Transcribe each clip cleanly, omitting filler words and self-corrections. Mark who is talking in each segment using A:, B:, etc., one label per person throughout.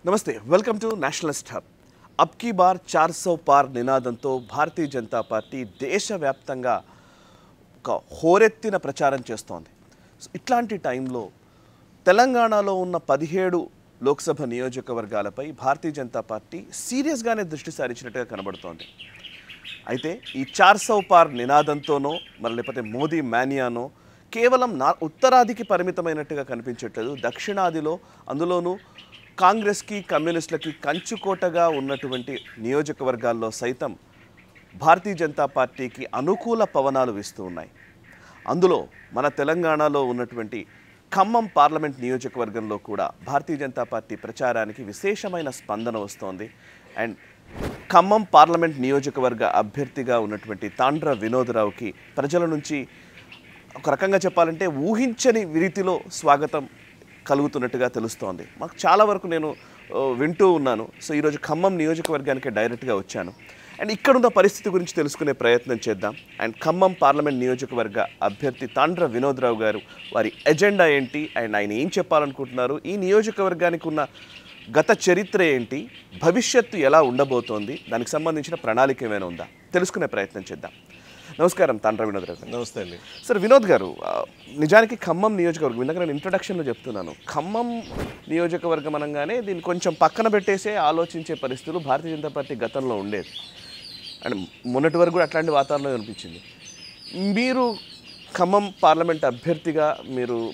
A: नमस्ते welcome to nationalist hub अब की बार 400 पार నినాదంతో భారతీయ జనతా పార్టీ దేశవ్యాప్తంగా ఒక హోరెత్తిన ప్రచారం చేస్తోంది. ఇట్లాంటి టైంలో తెలంగాణలో ఉన్న 17 లోక్సభ నియోజకవర్గాలపై భారతీయ జనతా పార్టీ సీరియస్గానే దృష్టి సారించినట్టుగా కనబడుతోంది. అయితే ఈ 400 పార్ నినాదంతోనో మరి లేకపోతే మోదీ మానియానో కేవలం ఉత్తరాదికి పరిమితమైనట్టుగా కనిపించట్లేదు. దక్షిణాదిలో అందులోనూ కాంగ్రెస్కి కమ్యూనిస్టులకి కంచుకోటగా ఉన్నటువంటి నియోజకవర్గాల్లో సైతం భారతీయ జనతా పార్టీకి అనుకూల పవనాలు వీస్తూ ఉన్నాయి. అందులో మన తెలంగాణలో ఉన్నటువంటి ఖమ్మం పార్లమెంట్ నియోజకవర్గంలో కూడా భారతీయ జనతా పార్టీ ప్రచారానికి విశేషమైన స్పందన వస్తోంది. అండ్ ఖమ్మం పార్లమెంట్ నియోజకవర్గ అభ్యర్థిగా ఉన్నటువంటి తాండ్ర వినోదరావుకి ప్రజల నుంచి ఒక రకంగా చెప్పాలంటే ఊహించని రీతిలో స్వాగతం కలుగుతున్నట్టుగా తెలుస్తోంది. మాకు చాలా వరకు నేను వింటూ ఉన్నాను. సో ఈరోజు ఖమ్మం నియోజకవర్గానికి డైరెక్ట్గా వచ్చాను. అండ్ ఇక్కడున్న పరిస్థితి గురించి తెలుసుకునే ప్రయత్నం చేద్దాం. అండ్ ఖమ్మం పార్లమెంట్ నియోజకవర్గ అభ్యర్థి తాండ్ర వినోదరావు గారు వారి ఎజెండా ఏంటి, అండ్ ఆయన ఏం చెప్పాలనుకుంటున్నారు, ఈ నియోజకవర్గానికి ఉన్న గత చరిత్ర ఏంటి, భవిష్యత్తు ఎలా ఉండబోతోంది, దానికి సంబంధించిన ప్రణాళిక ఏమైనా ఉందా తెలుసుకునే ప్రయత్నం చేద్దాం. నమస్కారం తాండ్ర వినోదరావు గారు.
B: నమస్తే అండి.
A: సార్ వినోద్ గారు, నిజానికి ఖమ్మం నియోజకవర్గం ఇందాక నేను ఇంట్రడక్షన్లో చెప్తున్నాను, ఖమ్మం నియోజకవర్గం అనగానే దీన్ని కొంచెం పక్కన పెట్టేసే ఆలోచించే పరిస్థితులు భారతీయ జనతా పార్టీ గతంలో ఉండేది. అండ్ మొన్నటి వరకు కూడా అట్లాంటి వాతావరణం అనిపించింది. మీరు ఖమ్మం పార్లమెంట్ అభ్యర్థిగా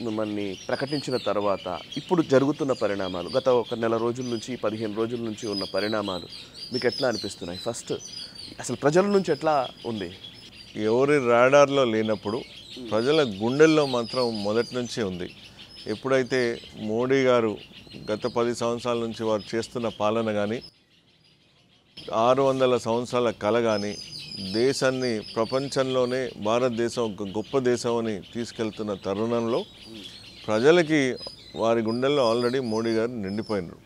A: మిమ్మల్ని ప్రకటించిన తర్వాత ఇప్పుడు జరుగుతున్న పరిణామాలు, గత ఒక నెల రోజుల నుంచి 15 రోజుల నుంచి ఉన్న పరిణామాలు మీకు ఎట్లా అనిపిస్తున్నాయి? ఫస్ట్ అసలు ప్రజల నుంచి ఎట్లా ఉంది?
B: ఎవరి రాడార్లో లేనప్పుడు ప్రజల గుండెల్లో మాత్రం మొదటి నుంచి ఉంది. ఎప్పుడైతే మోడీ గారు గత 10 సంవత్సరాల నుంచి వారు చేస్తున్న పాలన కానీ, 600 సంవత్సరాల కళ కానీ, దేశాన్ని ప్రపంచంలోనే భారతదేశం ఒక గొప్ప దేశం అని తీసుకెళ్తున్న తరుణంలో ప్రజలకి వారి గుండెల్లో ఆల్రెడీ మోడీ గారు నిండిపోయినారు.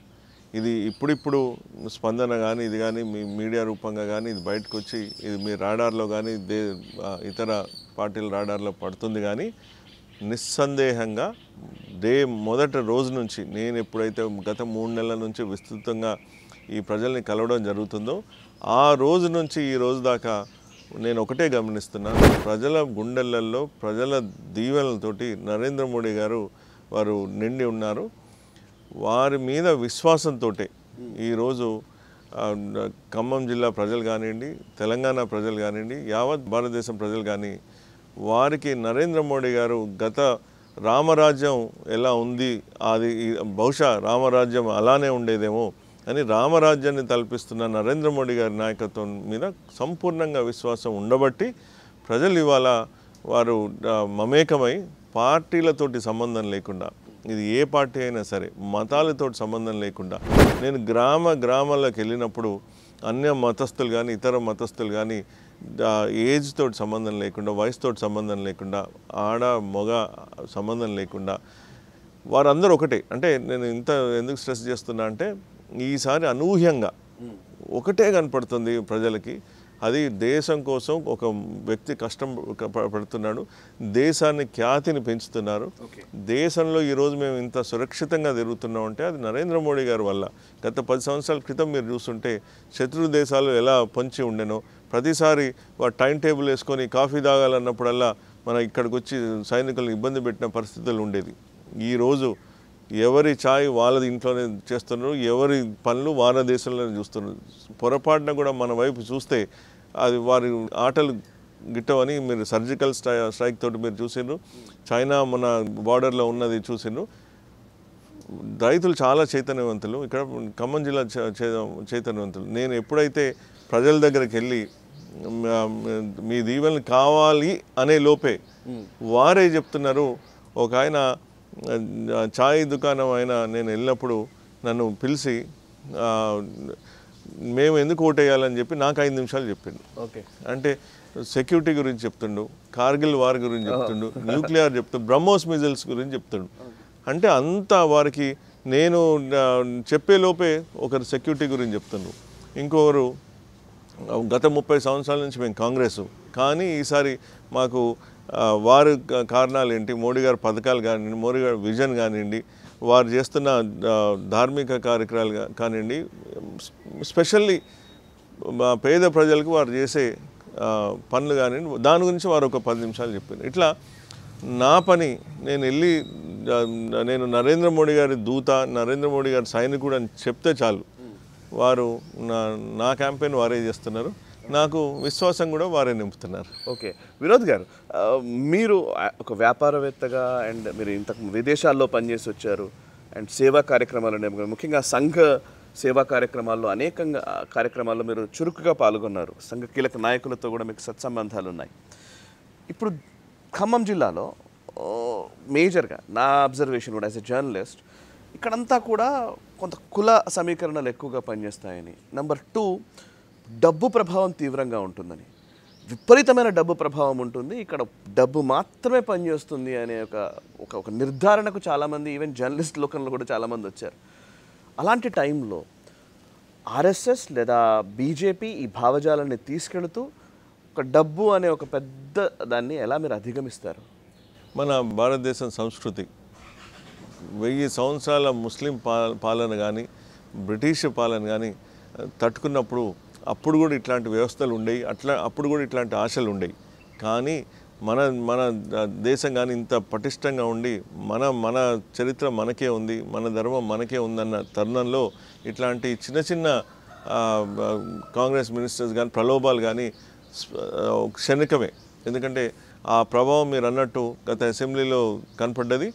B: ఇది ఇప్పుడిప్పుడు స్పందన కానీ ఇది కానీ మీ మీడియా రూపంగా కానీ ఇది బయటకు వచ్చి ఇది మీ రాడార్లో కానీ ఇతర పార్టీల రాడార్లో పడుతుంది. కానీ నిస్సందేహంగా మొదటి రోజు నుంచి నేను ఎప్పుడైతే గత 3 నెలల నుంచి విస్తృతంగా ఈ ప్రజల్ని కలవడం జరుగుతుందో ఆ రోజు నుంచి ఈ రోజు దాకా నేను ఒకటే గమనిస్తున్నాను, ప్రజల గుండెలల్లో ప్రజల దీవెనలతోటి నరేంద్ర మోడీ గారు వారు నిండి ఉన్నారు. వారి మీద విశ్వాసంతో ఈరోజు ఖమ్మం జిల్లా ప్రజలు కానివ్వండి, తెలంగాణ ప్రజలు కానివ్వండి, యావత్ భారతదేశం ప్రజలు కానీ వారికి నరేంద్ర మోడీ గారు గత రామరాజ్యం ఎలా ఉంది, అది బహుశా రామరాజ్యం అలానే ఉండేదేమో అని రామరాజ్యాన్ని తలపిస్తున్న నరేంద్ర మోడీ గారి నాయకత్వం మీద సంపూర్ణంగా విశ్వాసం ఉండబట్టి ప్రజలు ఇవాళ వారు మమేకమై పార్టీలతోటి సంబంధం లేకుండా, ఇది ఏ పార్టీ అయినా సరే మతాలతో సంబంధం లేకుండా, నేను గ్రామాలకు వెళ్ళినప్పుడు అన్య మతస్థులు కానీ ఇతర మతస్థులు కానీ ఏజ్ తోటి సంబంధం లేకుండా, వయసుతోటి సంబంధం లేకుండా, ఆడ మగ సంబంధం లేకుండా వారందరూ ఒకటే. అంటే నేను ఇంత ఎందుకు స్ట్రెస్ చేస్తున్నా అంటే ఈసారి అనూహ్యంగా ఒకటే కనపడుతుంది ప్రజలకి. అది దేశం కోసం ఒక వ్యక్తి కష్టం పడుతున్నాడు, దేశాన్ని ఖ్యాతిని పెంచుతున్నారు. దేశంలో ఈరోజు మేము ఇంత సురక్షితంగా తిరుగుతున్నామంటే అది నరేంద్ర మోడీ గారి వల్ల. గత 10 సంవత్సరాల క్రితం మీరు చూస్తుంటే శత్రు దేశాలు ఎలా పొంచి ఉండేనో, ప్రతిసారి వాడు టైం టేబుల్ వేసుకొని కాఫీ తాగాలన్నప్పుడల్లా మన ఇక్కడికి వచ్చి సైనికులను ఇబ్బంది పెట్టిన పరిస్థితులు ఉండేది. ఈరోజు ఎవరి ఛాయ్ వాళ్ళది ఇంట్లోనే చేస్తున్నారు, ఎవరి పనులు వాళ్ళ దేశంలోనే చూస్తున్నారు. పొరపాటున కూడా మన వైపు చూస్తే అది వారి ఆటలు గిట్టవని మీరు సర్జికల్ స్ట్రైక్ తోటి మీరు చూసిండ్రు, చైనా మన బార్డర్లో ఉన్నది చూసిండ్రు. రైతులు చాలా చైతన్యవంతులు, ఇక్కడ ఖమ్మం జిల్లా చైతన్యవంతులు. నేను ఎప్పుడైతే ప్రజల దగ్గరికి వెళ్ళి మీ దీవెనలు కావాలి అనే లోపే వారే చెప్తున్నారు. ఒక ఆయన ఛాయ్ దుకాణం అయినా నేను వెళ్ళినప్పుడు నన్ను పిలిచి మేము ఎందుకు ఓటేయాలని చెప్పి నాకు 5 నిమిషాలు చెప్పిండు.
A: ఓకే,
B: అంటే సెక్యూరిటీ గురించి చెప్తుండు, కార్గిల్ వార్ గురించి చెప్తుండు, న్యూక్లియర్ చెప్తుండు, బ్రహ్మోస్ మిజైల్స్ గురించి చెప్తుండు. అంటే అంతా వారికి నేను చెప్పేలోపే ఒకరు సెక్యూరిటీ గురించి చెప్తుండ్రు, ఇంకొకరు గత 30 సంవత్సరాల నుంచి మేము కాంగ్రెస్ కానీ ఈసారి మాకు వారి కారణాలు ఏంటి, మోడీ గారి పథకాలు కానివ్వండి, మోడీ గారి విజన్ కానివ్వండి, వారు చేస్తున్న ధార్మిక కార్యక్రమాలు కానివ్వండి, స్పెషల్లీ పేద ప్రజలకు వారు చేసే పనులు కానివ్వండి, దాని గురించి వారు ఒక 10 నిమిషాలు చెప్పారు. ఇట్లా నా పని నేను వెళ్ళి నేను నరేంద్ర మోడీ గారి దూత, నరేంద్ర మోడీ గారి సైనికుడు అని చెప్తే చాలు, వారు నా క్యాంపెయిన్ వారే చేస్తున్నారు, నాకు విశ్వాసం కూడా వారే నింపుతున్నారు.
A: ఓకే, వినోద్ గారు, మీరు ఒక వ్యాపారవేత్తగా అండ్ మీరు ఇంతకు విదేశాల్లో పనిచేసి వచ్చారు అండ్ సేవా కార్యక్రమాలు, ముఖ్యంగా సంఘ సేవా కార్యక్రమాల్లో అనేకంగా కార్యక్రమాల్లో మీరు చురుకుగా పాల్గొన్నారు. సంఘ కీలక నాయకులతో కూడా మీకు సత్సంబంధాలు ఉన్నాయి. ఇప్పుడు ఖమ్మం జిల్లాలో మేజర్గా నా అబ్జర్వేషన్ కూడా యాజ్ ఎ జర్నలిస్ట్, ఇక్కడంతా కూడా కొంత కుల సమీకరణలు ఎక్కువగా పనిచేస్తాయని, నెంబర్ 2 డబ్బు ప్రభావం తీవ్రంగా ఉంటుందని, విపరీతమైన డబ్బు ప్రభావం ఉంటుంది, ఇక్కడ డబ్బు మాత్రమే పనిచేస్తుంది అనే ఒక నిర్ధారణకు చాలామంది ఈవెన్ జర్నలిస్ట్ లోకంలో కూడా చాలామంది వచ్చారు. అలాంటి టైంలో ఆర్ఎస్ఎస్ లేదా బీజేపీ ఈ భావజాలాన్ని తీసుకెళుతూ ఒక డబ్బు అనే ఒక పెద్ద దాన్ని ఎలా మీరు అధిగమిస్తారు?
B: మన భారతదేశం సంస్కృతి 1000 సంవత్సరాల ముస్లిం పాలన కానీ, బ్రిటిష్ పాలన కానీ తట్టుకున్నప్పుడు అప్పుడు కూడా ఇట్లాంటి వ్యవస్థలు ఉండేవి, అప్పుడు కూడా ఇట్లాంటి ఆశలు ఉండేవి. కానీ మన దేశం కానీ ఇంత పటిష్టంగా ఉండి మన చరిత్ర మనకే ఉంది, మన ధర్మం మనకే ఉందన్న తరుణంలో ఇట్లాంటి చిన్న చిన్న కాంగ్రెస్ మినిస్టర్స్ కానీ ప్రలోభాలు కానీ క్షణికమే. ఎందుకంటే ఆ ప్రభావం మీరు అన్నట్టు గత అసెంబ్లీలో కనపడ్డది,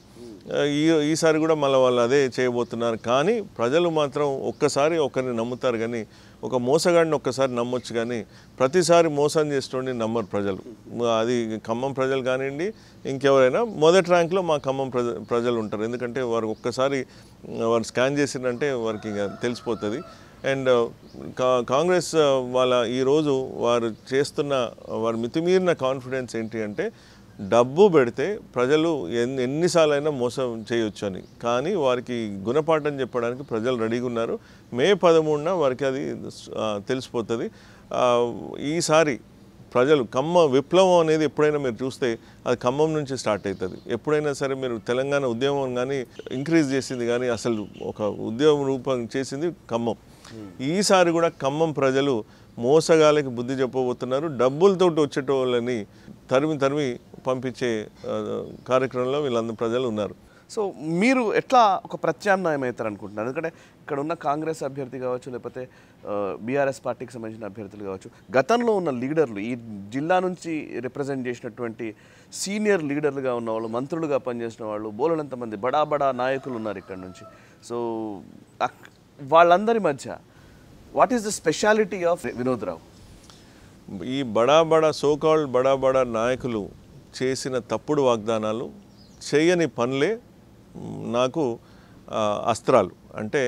B: ఈసారి కూడా మళ్ళీ వాళ్ళు అదే చేయబోతున్నారు. కానీ ప్రజలు మాత్రం ఒక్కసారి ఒకరిని నమ్ముతారు, కానీ ఒక మోసగాడిని ఒక్కసారి నమ్మొచ్చు, కానీ ప్రతిసారి మోసం చేస్తుండి నమ్మరు ప్రజలు. అది ఖమ్మం ప్రజలు కానివ్వండి, ఇంకెవరైనా మొదటి ర్యాంక్లో మా ఖమ్మం ప్రజలు ఉంటారు. ఎందుకంటే వారు ఒక్కసారి వారు స్కాన్ చేసిందంటే వారికి ఇంకా తెలిసిపోతుంది. అండ్ కాంగ్రెస్ వాళ్ళ ఈరోజు వారు చేస్తున్న వారి మితిమీరిన కాన్ఫిడెన్స్ ఏంటి అంటే, డబ్బు పెడితే ప్రజలు ఎన్నిసార్లైనా మోసం చేయొచ్చు అని. కానీ వారికి గుణపాఠం చెప్పడానికి ప్రజలు రెడీగా ఉన్నారు. మే 13న వారికి అది తెలిసిపోతుంది. ఈసారి ప్రజలు విప్లవం అనేది ఎప్పుడైనా మీరు చూస్తే అది ఖమ్మం నుంచి స్టార్ట్ అవుతుంది. ఎప్పుడైనా సరే మీరు తెలంగాణ ఉద్యమం కానీ ఇంక్రీజ్ చేసింది కానీ అసలు ఒక ఉద్యమం రూపం చేసింది ఖమ్మం. ఈసారి కూడా ఖమ్మం ప్రజలు మోసగాళ్ళకి బుద్ధి చెప్పబోతున్నారు. డబ్బులతో వచ్చేటోళ్ళని తరిమి పంపించే కార్యక్రమంలో వీళ్ళందరూ ప్రజలు ఉన్నారు.
A: సో మీరు ఎట్లా ఒక ప్రత్యామ్నాయం అవుతారు అనుకుంటున్నారు? ఎందుకంటే ఇక్కడ ఉన్న కాంగ్రెస్ అభ్యర్థి కావచ్చు, లేకపోతే బీఆర్ఎస్ పార్టీకి సంబంధించిన అభ్యర్థులు కావచ్చు, గతంలో ఉన్న లీడర్లు, ఈ జిల్లా నుంచి రిప్రజెంట్ చేసినటువంటి సీనియర్ లీడర్లుగా ఉన్నవాళ్ళు, మంత్రులుగా పనిచేసిన వాళ్ళు, బోలెడంతమంది బడా నాయకులు ఉన్నారు ఇక్కడ నుంచి. సో వాళ్ళందరి మధ్య what is the speciality of Vinod Rao?
B: ఈ సోకాల్డ్ బడా నాయకులు చేసిన తప్పుడు వాగ్దానాలు, చేయని పనులే నాకు అస్త్రాలు. అంటే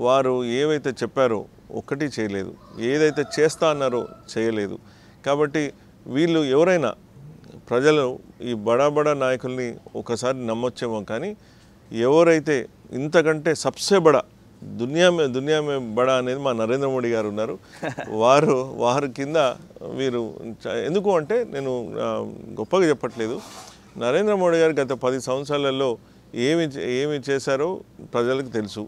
B: వారు ఏవైతే చెప్పారో ఒక్కటి చేయలేదు, ఏదైతే చేస్తా అన్నారో చేయలేదు. కాబట్టి వీళ్ళు ఎవరైనా ప్రజలు ఈ బడా నాయకుల్ని ఒకసారి నమ్మొచ్చేమో, కానీ ఎవరైతే ఇంతకంటే సబ్సే దునియా మే బడా అనేది మా నరేంద్ర మోడీ గారు ఉన్నారు. వారు కింద వీరు ఎందుకు అంటే, నేను గొప్పగా చెప్పట్లేదు, నరేంద్ర మోడీ గారు గత 10 సంవత్సరాలలో ఏమి చేశారో ప్రజలకు తెలుసు,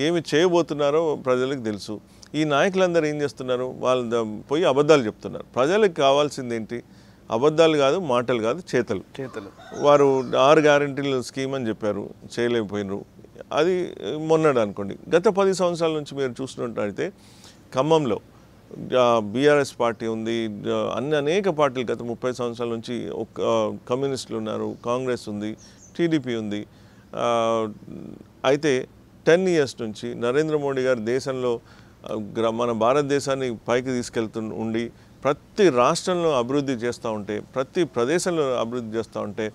B: ఏమి చేయబోతున్నారో ప్రజలకు తెలుసు. ఈ నాయకులందరూ ఏం చేస్తున్నారు? వాళ్ళు పోయి అబద్ధాలు చెప్తున్నారు. ప్రజలకు కావాల్సింది ఏంటి? అబద్ధాలు కాదు, మాటలు కాదు, చేతలు. వారు 6 గ్యారెంటీల స్కీమ్ అని చెప్పారు, చేయలేకపోయినారు. అది మొన్నడు అనుకోండి. గత 10 సంవత్సరాల నుంచి మీరు చూసినట్టయితే ఖమ్మంలో బీఆర్ఎస్ పార్టీ ఉంది, అనేక పార్టీలు గత 30 సంవత్సరాల నుంచి కమ్యూనిస్టులు ఉన్నారు, కాంగ్రెస్ ఉంది, టీడీపీ ఉంది. అయితే 10 ఇయర్స్ నుంచి నరేంద్ర మోడీ గారు దేశంలో మన భారతదేశాన్ని పైకి ఉండి ప్రతి రాష్ట్రంలో అభివృద్ధి చేస్తూ ఉంటే, ప్రతి ప్రదేశంలో అభివృద్ధి చేస్తూ ఉంటే,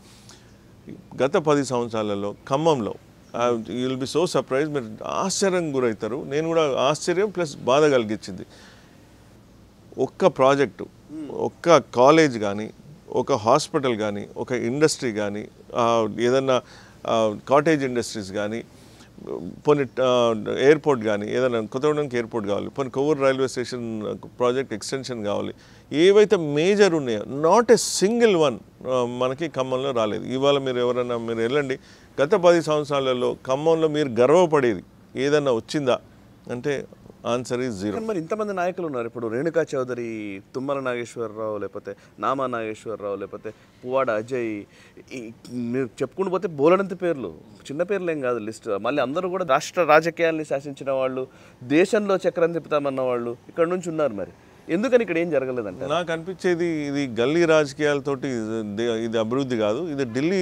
B: గత 10 సంవత్సరాలలో ఖమ్మంలో you will be so surprise, మీరు ఆశ్చర్యం గురవుతారు. నేను కూడా ఆశ్చర్యం ప్లస్ బాధ కలిగించింది. ఒక్క ప్రాజెక్టు, ఒక్క కాలేజ్ కానీ, ఒక హాస్పిటల్ కానీ, ఒక ఇండస్ట్రీ కానీ, ఏదన్నా కాటేజ్ ఇండస్ట్రీస్ కానీ, పోనీ ఎయిర్పోర్ట్ కానీ ఏదైనా కొత్తగూడెంకి ఎయిర్పోర్ట్ కావాలి, పోనీ Kovvur railway station project extension కావాలి, ఏవైతే మేజర్ ఉన్నాయో నాట్ ఏ సింగిల్ వన్ మనకి ఖమ్మంలో రాలేదు. ఇవాళ మీరు ఎవరైనా మీరు వెళ్ళండి, గత 10 సంవత్సరాలలో ఖమ్మంలో మీరు గర్వపడేది ఏదన్నా వచ్చిందా అంటే ఆన్సర్ ఈజ్ జీరో.
A: మరి ఇంతమంది నాయకులు ఉన్నారు. ఇప్పుడు రేణుకా చౌదరి, తుమ్మల నాగేశ్వరరావు, లేకపోతే నామా నాగేశ్వరరావు, లేకపోతే పువ్వాడ అజయ్, మీరు చెప్పుకుంటూ పోతే బోలెడంత పేర్లు, చిన్న పేర్లు ఏం కాదు లిస్ట్. మళ్ళీ అందరూ కూడా రాష్ట్ర రాజకీయాల్ని శాసించిన వాళ్ళు, దేశంలో చక్రం తిప్పుతామన్న వాళ్ళు ఇక్కడ నుంచి ఉన్నారు. మరి ఎందుకని ఇక్కడ ఏం జరగలేదంటే
B: నాకు అనిపించేది ఇది గల్లీ రాజకీయాలతోటి ఇది అభివృద్ధి కాదు. ఇది ఢిల్లీ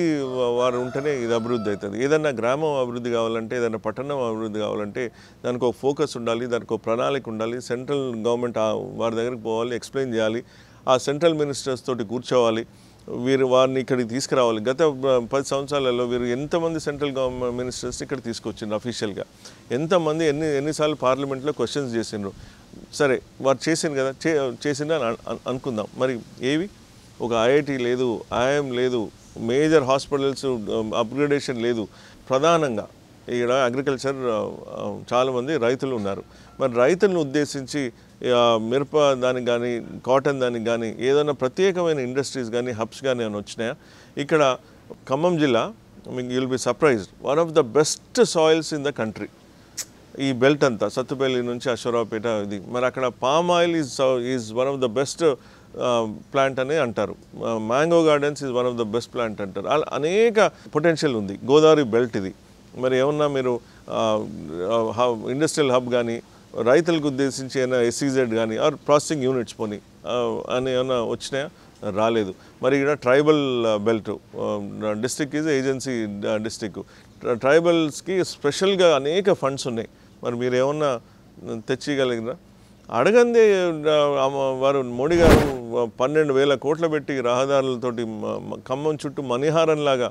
B: వారు ఉంటేనే ఇది అభివృద్ధి అవుతుంది. ఏదైనా గ్రామం అభివృద్ధి కావాలంటే, ఏదైనా పట్టణం అభివృద్ధి కావాలంటే దానికి ఒక ఫోకస్ ఉండాలి, దానికి ఒక ప్రణాళిక ఉండాలి. సెంట్రల్ గవర్నమెంట్ వారి దగ్గరికి పోవాలి, ఎక్స్ప్లెయిన్ చేయాలి, ఆ సెంట్రల్ మినిస్టర్స్ తోటి కూర్చోవాలి, వారిని ఇక్కడికి తీసుకురావాలి. గత 10 సంవత్సరాలలో వీరు ఎంతమంది సెంట్రల్ గవర్నమెంట్ మినిస్టర్స్ ఇక్కడ తీసుకొచ్చిండ్రు అఫీషియల్గా, ఎంతమంది ఎన్నిసార్లు పార్లమెంట్లో క్వశ్చన్స్ చేసిండ్రు. సరే వారు చేసింది కదా, చేసిందని అనుకుందాం. మరి ఏవి ఒక ఐఐటి లేదు, ఐఎం లేదు, మేజర్ హాస్పిటల్స్ అప్గ్రేడేషన్ లేదు. ప్రధానంగా ఇక్కడ అగ్రికల్చర్ చాలామంది రైతులు ఉన్నారు. మరి రైతులను ఉద్దేశించి మిరప దానికి కానీ, కాటన్ దానికి కానీ ఏదైనా ప్రత్యేకమైన ఇండస్ట్రీస్ కానీ, హబ్స్ కానీ అని వచ్చినాయా? ఇక్కడ ఖమ్మం జిల్లా, మీకు you'll be surprised, one of the best soils in the country. ఈ బెల్ట్ అంతా సత్తుపల్లి నుంచి అశ్వరావుపేట ఇది. మరి అక్కడ palm oil is one of the best plant అని అంటారు. Mango gardens is one of the best plant అంటారు. అలా అనేక పొటెన్షియల్ ఉంది. గోదావరి బెల్ట్ ఇది. మరి ఏమన్నా మీరు ఇండస్ట్రియల్ హబ్ కానీ, రైతులకు ఉద్దేశించి ఏమైనా ఎస్సీజెడ్ కానీ ఆర్ ప్రాసెసింగ్ యూనిట్స్ పోనీ అని ఏమైనా వచ్చినాయా? రాలేదు. మరి ఇక్కడ tribal belt district is agency district, ట్రైబల్స్కి స్పెషల్గా అనేక ఫండ్స్ ఉన్నాయి. మరి మీరు ఏమన్నా తెచ్చిగలిగినా? అడగందే వారు మోడీ గారు 12,000 కోట్లు పెట్టి రహదారులతోటి ఖమ్మం చుట్టూ మణిహారంలాగా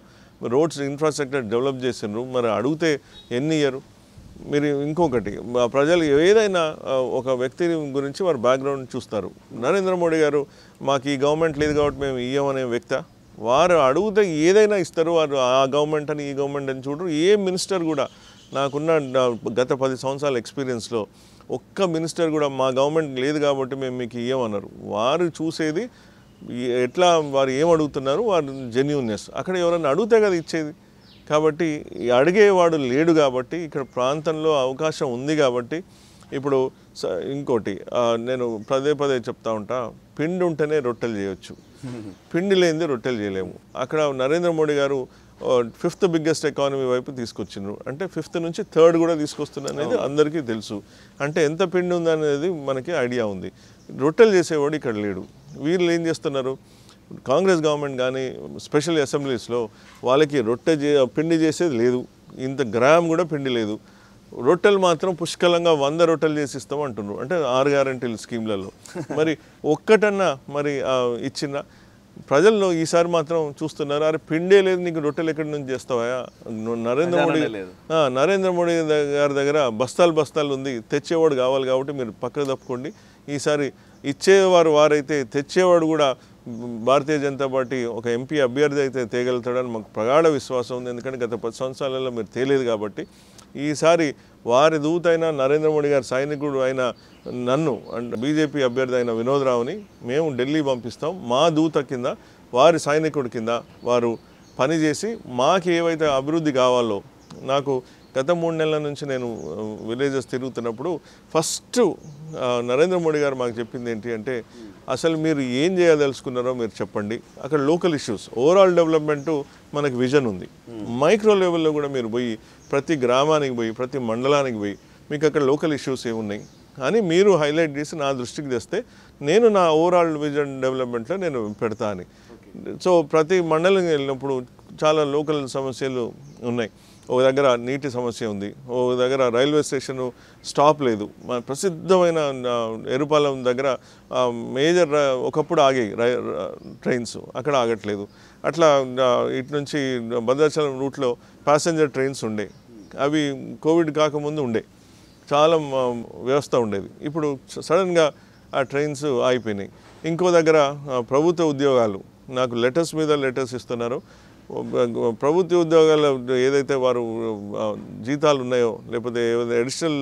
B: రోడ్స్ ఇన్ఫ్రాస్ట్రక్చర్ డెవలప్ చేసిండ్రు. మరి అడిగితే ఎన్ని ఇయ్యరు? మీరు ఇంకొకటి, ప్రజలు ఏదైనా ఒక వ్యక్తి గురించి వారు బ్యాక్గ్రౌండ్ చూస్తారు. నరేంద్ర మోడీ గారు మాకు ఈ గవర్నమెంట్ లేదు కాబట్టి మేము ఇయ్యమనే వ్యక్తి, వారు అడిగితే ఏదైనా ఇస్తారు. వారు ఆ గవర్నమెంట్ అని ఈ గవర్నమెంట్ అని చూడరు. ఏ మినిస్టర్ కూడా నాకున్న గత 10 సంవత్సరాల ఎక్స్పీరియన్స్లో ఒక్క మినిస్టర్ కూడా మా గవర్నమెంట్ లేదు కాబట్టి మేము మీకు ఇయ్యమన్నారు. వారు చూసేది ఎట్లా, వారు ఏం అడుగుతున్నారు, వారు జెన్యూన్నెస్. అక్కడ ఎవరైనా అడిగితే కదా ఇచ్చేది. కాబట్టి అడిగేవాడు లేడు కాబట్టి ఇక్కడ ప్రాంతంలో అవకాశం ఉంది కాబట్టి ఇప్పుడు ఇంకోటి నేను పదే చెప్తా ఉంటా, పిండి ఉంటేనే రొట్టెలు చేయొచ్చు, పిండి లేనిదే రొట్టెలు చేయలేము. అక్కడ నరేంద్ర మోడీ గారు 5th బిగ్గెస్ట్ ఎకానమీ వైపు తీసుకొచ్చిండ్రు. అంటే 5th నుంచి 3rd కూడా తీసుకొస్తున్నారు అనేది అందరికీ తెలుసు. అంటే ఎంత పిండి ఉందనేది మనకి ఐడియా ఉంది. రొట్టెలు చేసేవాడు ఇక్కడ లేడు. వీళ్ళు ఏం చేస్తున్నారు? కాంగ్రెస్ గవర్నమెంట్ కానీ స్పెషల్ అసెంబ్లీస్లో వాళ్ళకి పిండి చేసేది లేదు, ఇంత గ్రామ్ కూడా పిండి లేదు. రొట్టెలు మాత్రం పుష్కలంగా 100 రొట్టెలు చేసి ఇస్తాం అంటున్నారు. అంటే 6 గ్యారంటీల స్కీమ్లలో మరి ఒక్కటన్నా మరి ఇచ్చిన ప్రజల్లో ఈసారి మాత్రం చూస్తున్నారు, అరే పిండే లేదు నీకు రొట్టెలు ఎక్కడి నుంచి చేస్తావా? నరేంద్ర మోడీ గారి దగ్గర బస్తాలు ఉంది, తెచ్చేవాడు కావాలి కాబట్టి మీరు పక్కకు తప్పుకోండి. ఈసారి ఇచ్చేవారు వారైతే తెచ్చేవాడు కూడా భారతీయ జనతా పార్టీ ఒక ఎంపీ అభ్యర్థి అయితే తేగలుగుతాడని మాకు ప్రగాఢ విశ్వాసం ఉంది. ఎందుకంటే గత 10 సంవత్సరాలలో మీరు తేలేదు కాబట్టి ఈసారి వారి దూత అయిన నరేంద్ర మోడీ గారి సైనికుడు అయిన నన్ను అండ్ బీజేపీ అభ్యర్థి అయిన వినోద్ రావుని మేము ఢిల్లీ పంపిస్తాం. మా దూత కింద, వారి సైనికుడి కింద వారు పనిచేసి మాకు ఏవైతే అభివృద్ధి కావాలో, నాకు గత 3 నెలల నుంచి నేను విలేజెస్ తిరుగుతున్నప్పుడు ఫస్ట్ నరేంద్ర మోడీ గారు మాకు చెప్పింది ఏంటి అంటే, అసలు మీరు ఏం చేయదలుచుకున్నారో మీరు చెప్పండి. అక్కడ లోకల్ ఇష్యూస్, ఓవరాల్ డెవలప్మెంటు మనకు విజన్ ఉంది. మైక్రో లెవెల్లో కూడా మీరు పోయి ప్రతి గ్రామానికి పోయి, ప్రతి మండలానికి పోయి మీకు అక్కడ లోకల్ ఇష్యూస్ ఏమున్నాయి అని మీరు హైలైట్ చేసి నా దృష్టికి తెస్తే నేను నా ఓవరాల్ విజన్ డెవలప్మెంట్లో నేను పెడతా అని. సో ప్రతి మండలం వెళ్ళినప్పుడు చాలా లోకల్ సమస్యలు ఉన్నాయి. ఒక దగ్గర నీటి సమస్య ఉంది, ఒక దగ్గర రైల్వే స్టేషన్ స్టాప్ లేదు, మన ప్రసిద్ధమైన ఎరుపాలెం దగ్గర మేజర్ ఒకప్పుడు ఆగాయి ట్రైన్స్, అక్కడ ఆగట్లేదు. అట్లా ఇటు నుంచి భద్రాచలం రూట్లో ప్యాసింజర్ ట్రైన్స్ ఉండే, అవి కోవిడ్ కాకముందు ఉండే, చాలా వ్యవస్థ ఉండేది. ఇప్పుడు సడన్గా ఆ ట్రైన్స్ ఆగిపోయినాయి. ఇంకో దగ్గర ప్రభుత్వ ఉద్యోగాలు నాకు లెటర్స్ మీద లెటర్స్ ఇస్తున్నారు. ప్రభుత్వ ఉద్యోగాల ఏదైతే వారు జీతాలు ఉన్నాయో లేకపోతే ఏదైతే అడిషనల్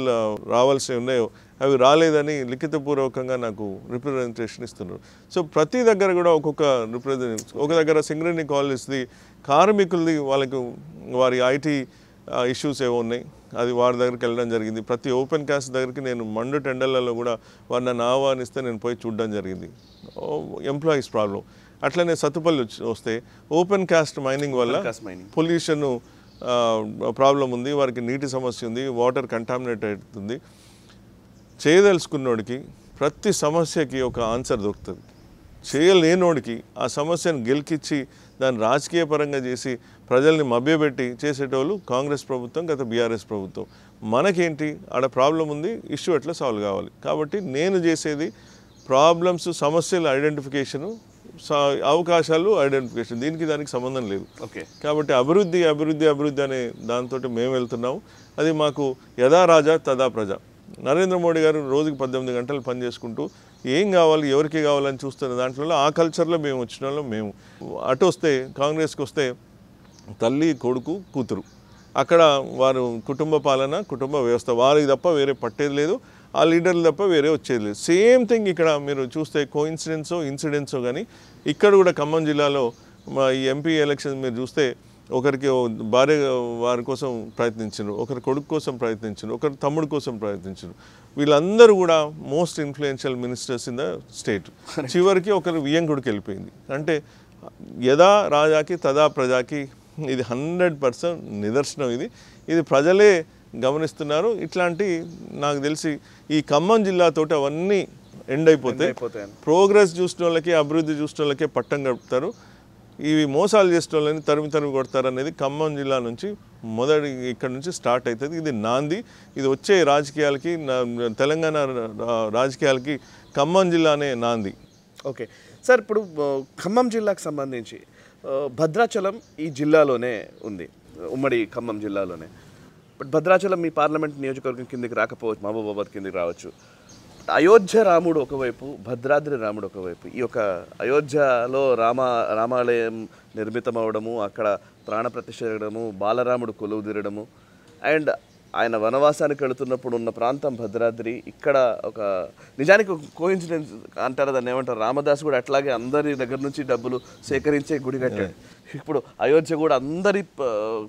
B: రావాల్సినవి ఉన్నాయో అవి రాలేదని లిఖితపూర్వకంగా నాకు రిప్రజెంటేషన్ ఇస్తున్నారు. సో ప్రతి దగ్గర కూడా ఒక్కొక్క రిప్రజెంటేషన్, ఒక దగ్గర సింగరేణి కాలేజ్ది కార్మికులది వాళ్ళకు వారి ఐటీ ఇష్యూస్ ఏవో ఉన్నాయి, అది వారి దగ్గరికి వెళ్ళడం జరిగింది. ప్రతి ఓపెన్ కాస్ట్ దగ్గరికి నేను మండు టెండర్లలో కూడా వారు నన్ను ఆహ్వానిస్తే నేను పోయి చూడడం జరిగింది. Employees problem. అట్లనే సత్తుపల్లి వస్తే ఓపెన్ కాస్ట్ మైనింగ్ వల్ల పొల్యూషన్ ప్రాబ్లం ఉంది, వారికి నీటి సమస్య ఉంది, వాటర్ కంటామినేట్ అవుతుంది. చేయదలుచుకున్నోడికి ప్రతి సమస్యకి ఒక ఆన్సర్ దొరుకుతుంది. చేయలేనోడికి ఆ సమస్యను గెలికిచ్చి దాన్ని రాజకీయ పరంగా చేసి ప్రజల్ని మభ్యపెట్టి చేసేటోళ్ళు కాంగ్రెస్ ప్రభుత్వం, గత బీఆర్ఎస్ ప్రభుత్వం. మనకేంటి ఆడ ప్రాబ్లం ఉంది, ఇష్యూ ఎట్లా సాల్వ్ కావాలి. కాబట్టి నేను చేసేది ప్రాబ్లమ్స్, సమస్యల ఐడెంటిఫికేషను, అవకాశాలు ఐడెంటిఫికేషన్, దీనికి దానికి సంబంధం లేదు.
A: ఓకే.
B: కాబట్టి అభివృద్ధి అభివృద్ధి అభివృద్ధి అనే దాంతో మేము వెళ్తున్నాము. అది మాకు యథా రాజా తదా ప్రజ. నరేంద్ర మోడీ గారు రోజుకి 18 గంటలు పనిచేసుకుంటూ ఏం కావాలి, ఎవరికి కావాలని చూస్తున్న దాంట్లో ఆ కల్చర్లో మేము వచ్చిన వాళ్ళం. మేము అటు వస్తే కాంగ్రెస్కి వస్తే తల్లి, కొడుకు, కూతురు, అక్కడ వారు కుటుంబ పాలన, కుటుంబ వ్యవస్థ, వారికి తప్ప వేరే పట్టేది లేదు, ఆ లీడర్లు తప్ప వేరే వచ్చేది లేదు. సేమ్ థింగ్ ఇక్కడ మీరు చూస్తే కోఇన్సిడెన్సో ఇన్సిడెంట్సో కానీ ఇక్కడ కూడా ఖమ్మం జిల్లాలో మా ఈ ఎంపీ ఎలక్షన్ మీరు చూస్తే ఒకరికి భార్య వారి కోసం ప్రయత్నించారు, ఒకరి కొడుకు కోసం ప్రయత్నించారు, ఒకరి తమ్ముడు కోసం ప్రయత్నించారు. వీళ్ళందరూ కూడా most influential ministers in the state. చివరికి ఒకరు వియ్యంకుడికి వెళ్ళిపోయింది. అంటే యథా రాజాకి తదా ప్రజాకి ఇది 100% నిదర్శనం. ఇది ప్రజలే గమనిస్తున్నారు. ఇట్లాంటి నాకు తెలిసి ఈ ఖమ్మం జిల్లాతోటి అవన్నీ ఎండ్ అయిపోతాయి. ప్రోగ్రెస్ చూసిన వాళ్ళకి, అభివృద్ధి చూసిన వాళ్ళకే పట్టం గడుపుతారు. ఇవి మోసాలు చేసిన వాళ్ళని తరిమి కొడతారు అనేది ఖమ్మం జిల్లా నుంచి ఇక్కడ నుంచి స్టార్ట్ అవుతుంది. ఇది నాంది. ఇది వచ్చే రాజకీయాలకి, తెలంగాణ రాజకీయాలకి ఖమ్మం జిల్లానే నాంది.
A: ఓకే సార్, ఇప్పుడు ఖమ్మం జిల్లాకు సంబంధించి భద్రాచలం ఈ జిల్లాలోనే ఉంది, ఉమ్మడి ఖమ్మం జిల్లాలోనే. బట్ భద్రాచలం మీ పార్లమెంట్ నియోజకవర్గం కిందకి రాకపోవచ్చు, మహబూబాబాద్ కిందకి రావచ్చు. అయోధ్య రాముడు ఒకవైపు, భద్రాద్రి రాముడు ఒకవైపు. ఈ యొక్క అయోధ్యలో రామాలయం నిర్మితం అవడము, అక్కడ ప్రాణప్రతిష్ఠ జరగడము, బాలరాముడు కొలువు తీరడము, అండ్ ఆయన వనవాసానికి వెళుతున్నప్పుడు ఉన్న ప్రాంతం భద్రాద్రి. ఇక్కడ ఒక నిజానికి ఒక కోఇన్సిడెన్స్ అంటారు, దాన్ని ఏమంటారు, రామదాస్ కూడా అట్లాగే అందరి దగ్గర నుంచి డబ్బులు సేకరించే గుడి కట్టాడు. ఇప్పుడు అయోధ్య కూడా అందరి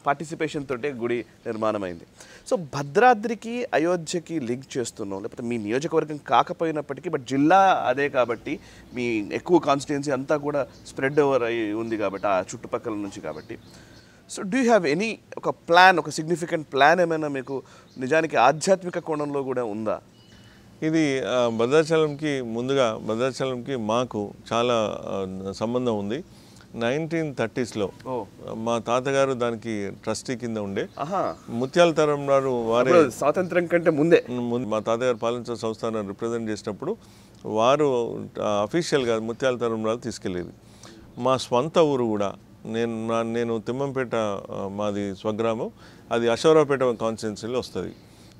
A: పార్టిసిపేషన్ తోటే గుడి నిర్మాణం అయింది. సో భద్రాద్రికి అయోధ్యకి లింక్ చేస్తున్నాం, లేకపోతే మీ నియోజకవర్గం కాకపోయినప్పటికీ బట్ జిల్లా అదే కాబట్టి మీ ఎక్కువ కాన్స్టిట్యుయెన్సీ అంతా కూడా స్ప్రెడ్ ఓవర్ అయి ఉంది కాబట్టి ఆ చుట్టుపక్కల నుంచి కాబట్టి. So do you have any ఒక ప్లాన్, ఒక సిగ్నిఫికెంట్ ప్లాన్ ఏమైనా మీకు నిజానికి ఆధ్యాత్మిక కోణంలో కూడా ఉందా?
B: ఇది భద్రాచలంకి మాకు చాలా సంబంధం ఉంది. 1930s మా తాతగారు దానికి ట్రస్టీ కింద ఉండే. ముత్యాల తరంరావు వారే
A: స్వాతంత్రం కంటే ముందే
B: మా తాతగారు పాలించిన సంస్థను రిప్రజెంట్ చేసినప్పుడు వారు అఫీషియల్గా ముత్యాల తరంరావు తీసుకెళ్ళేది. మా స్వంత ఊరు కూడా నేను తిమ్మంపేట మాది స్వగ్రామం, అది అశోరావుపేట కాన్స్టిట్యున్సీలో వస్తుంది.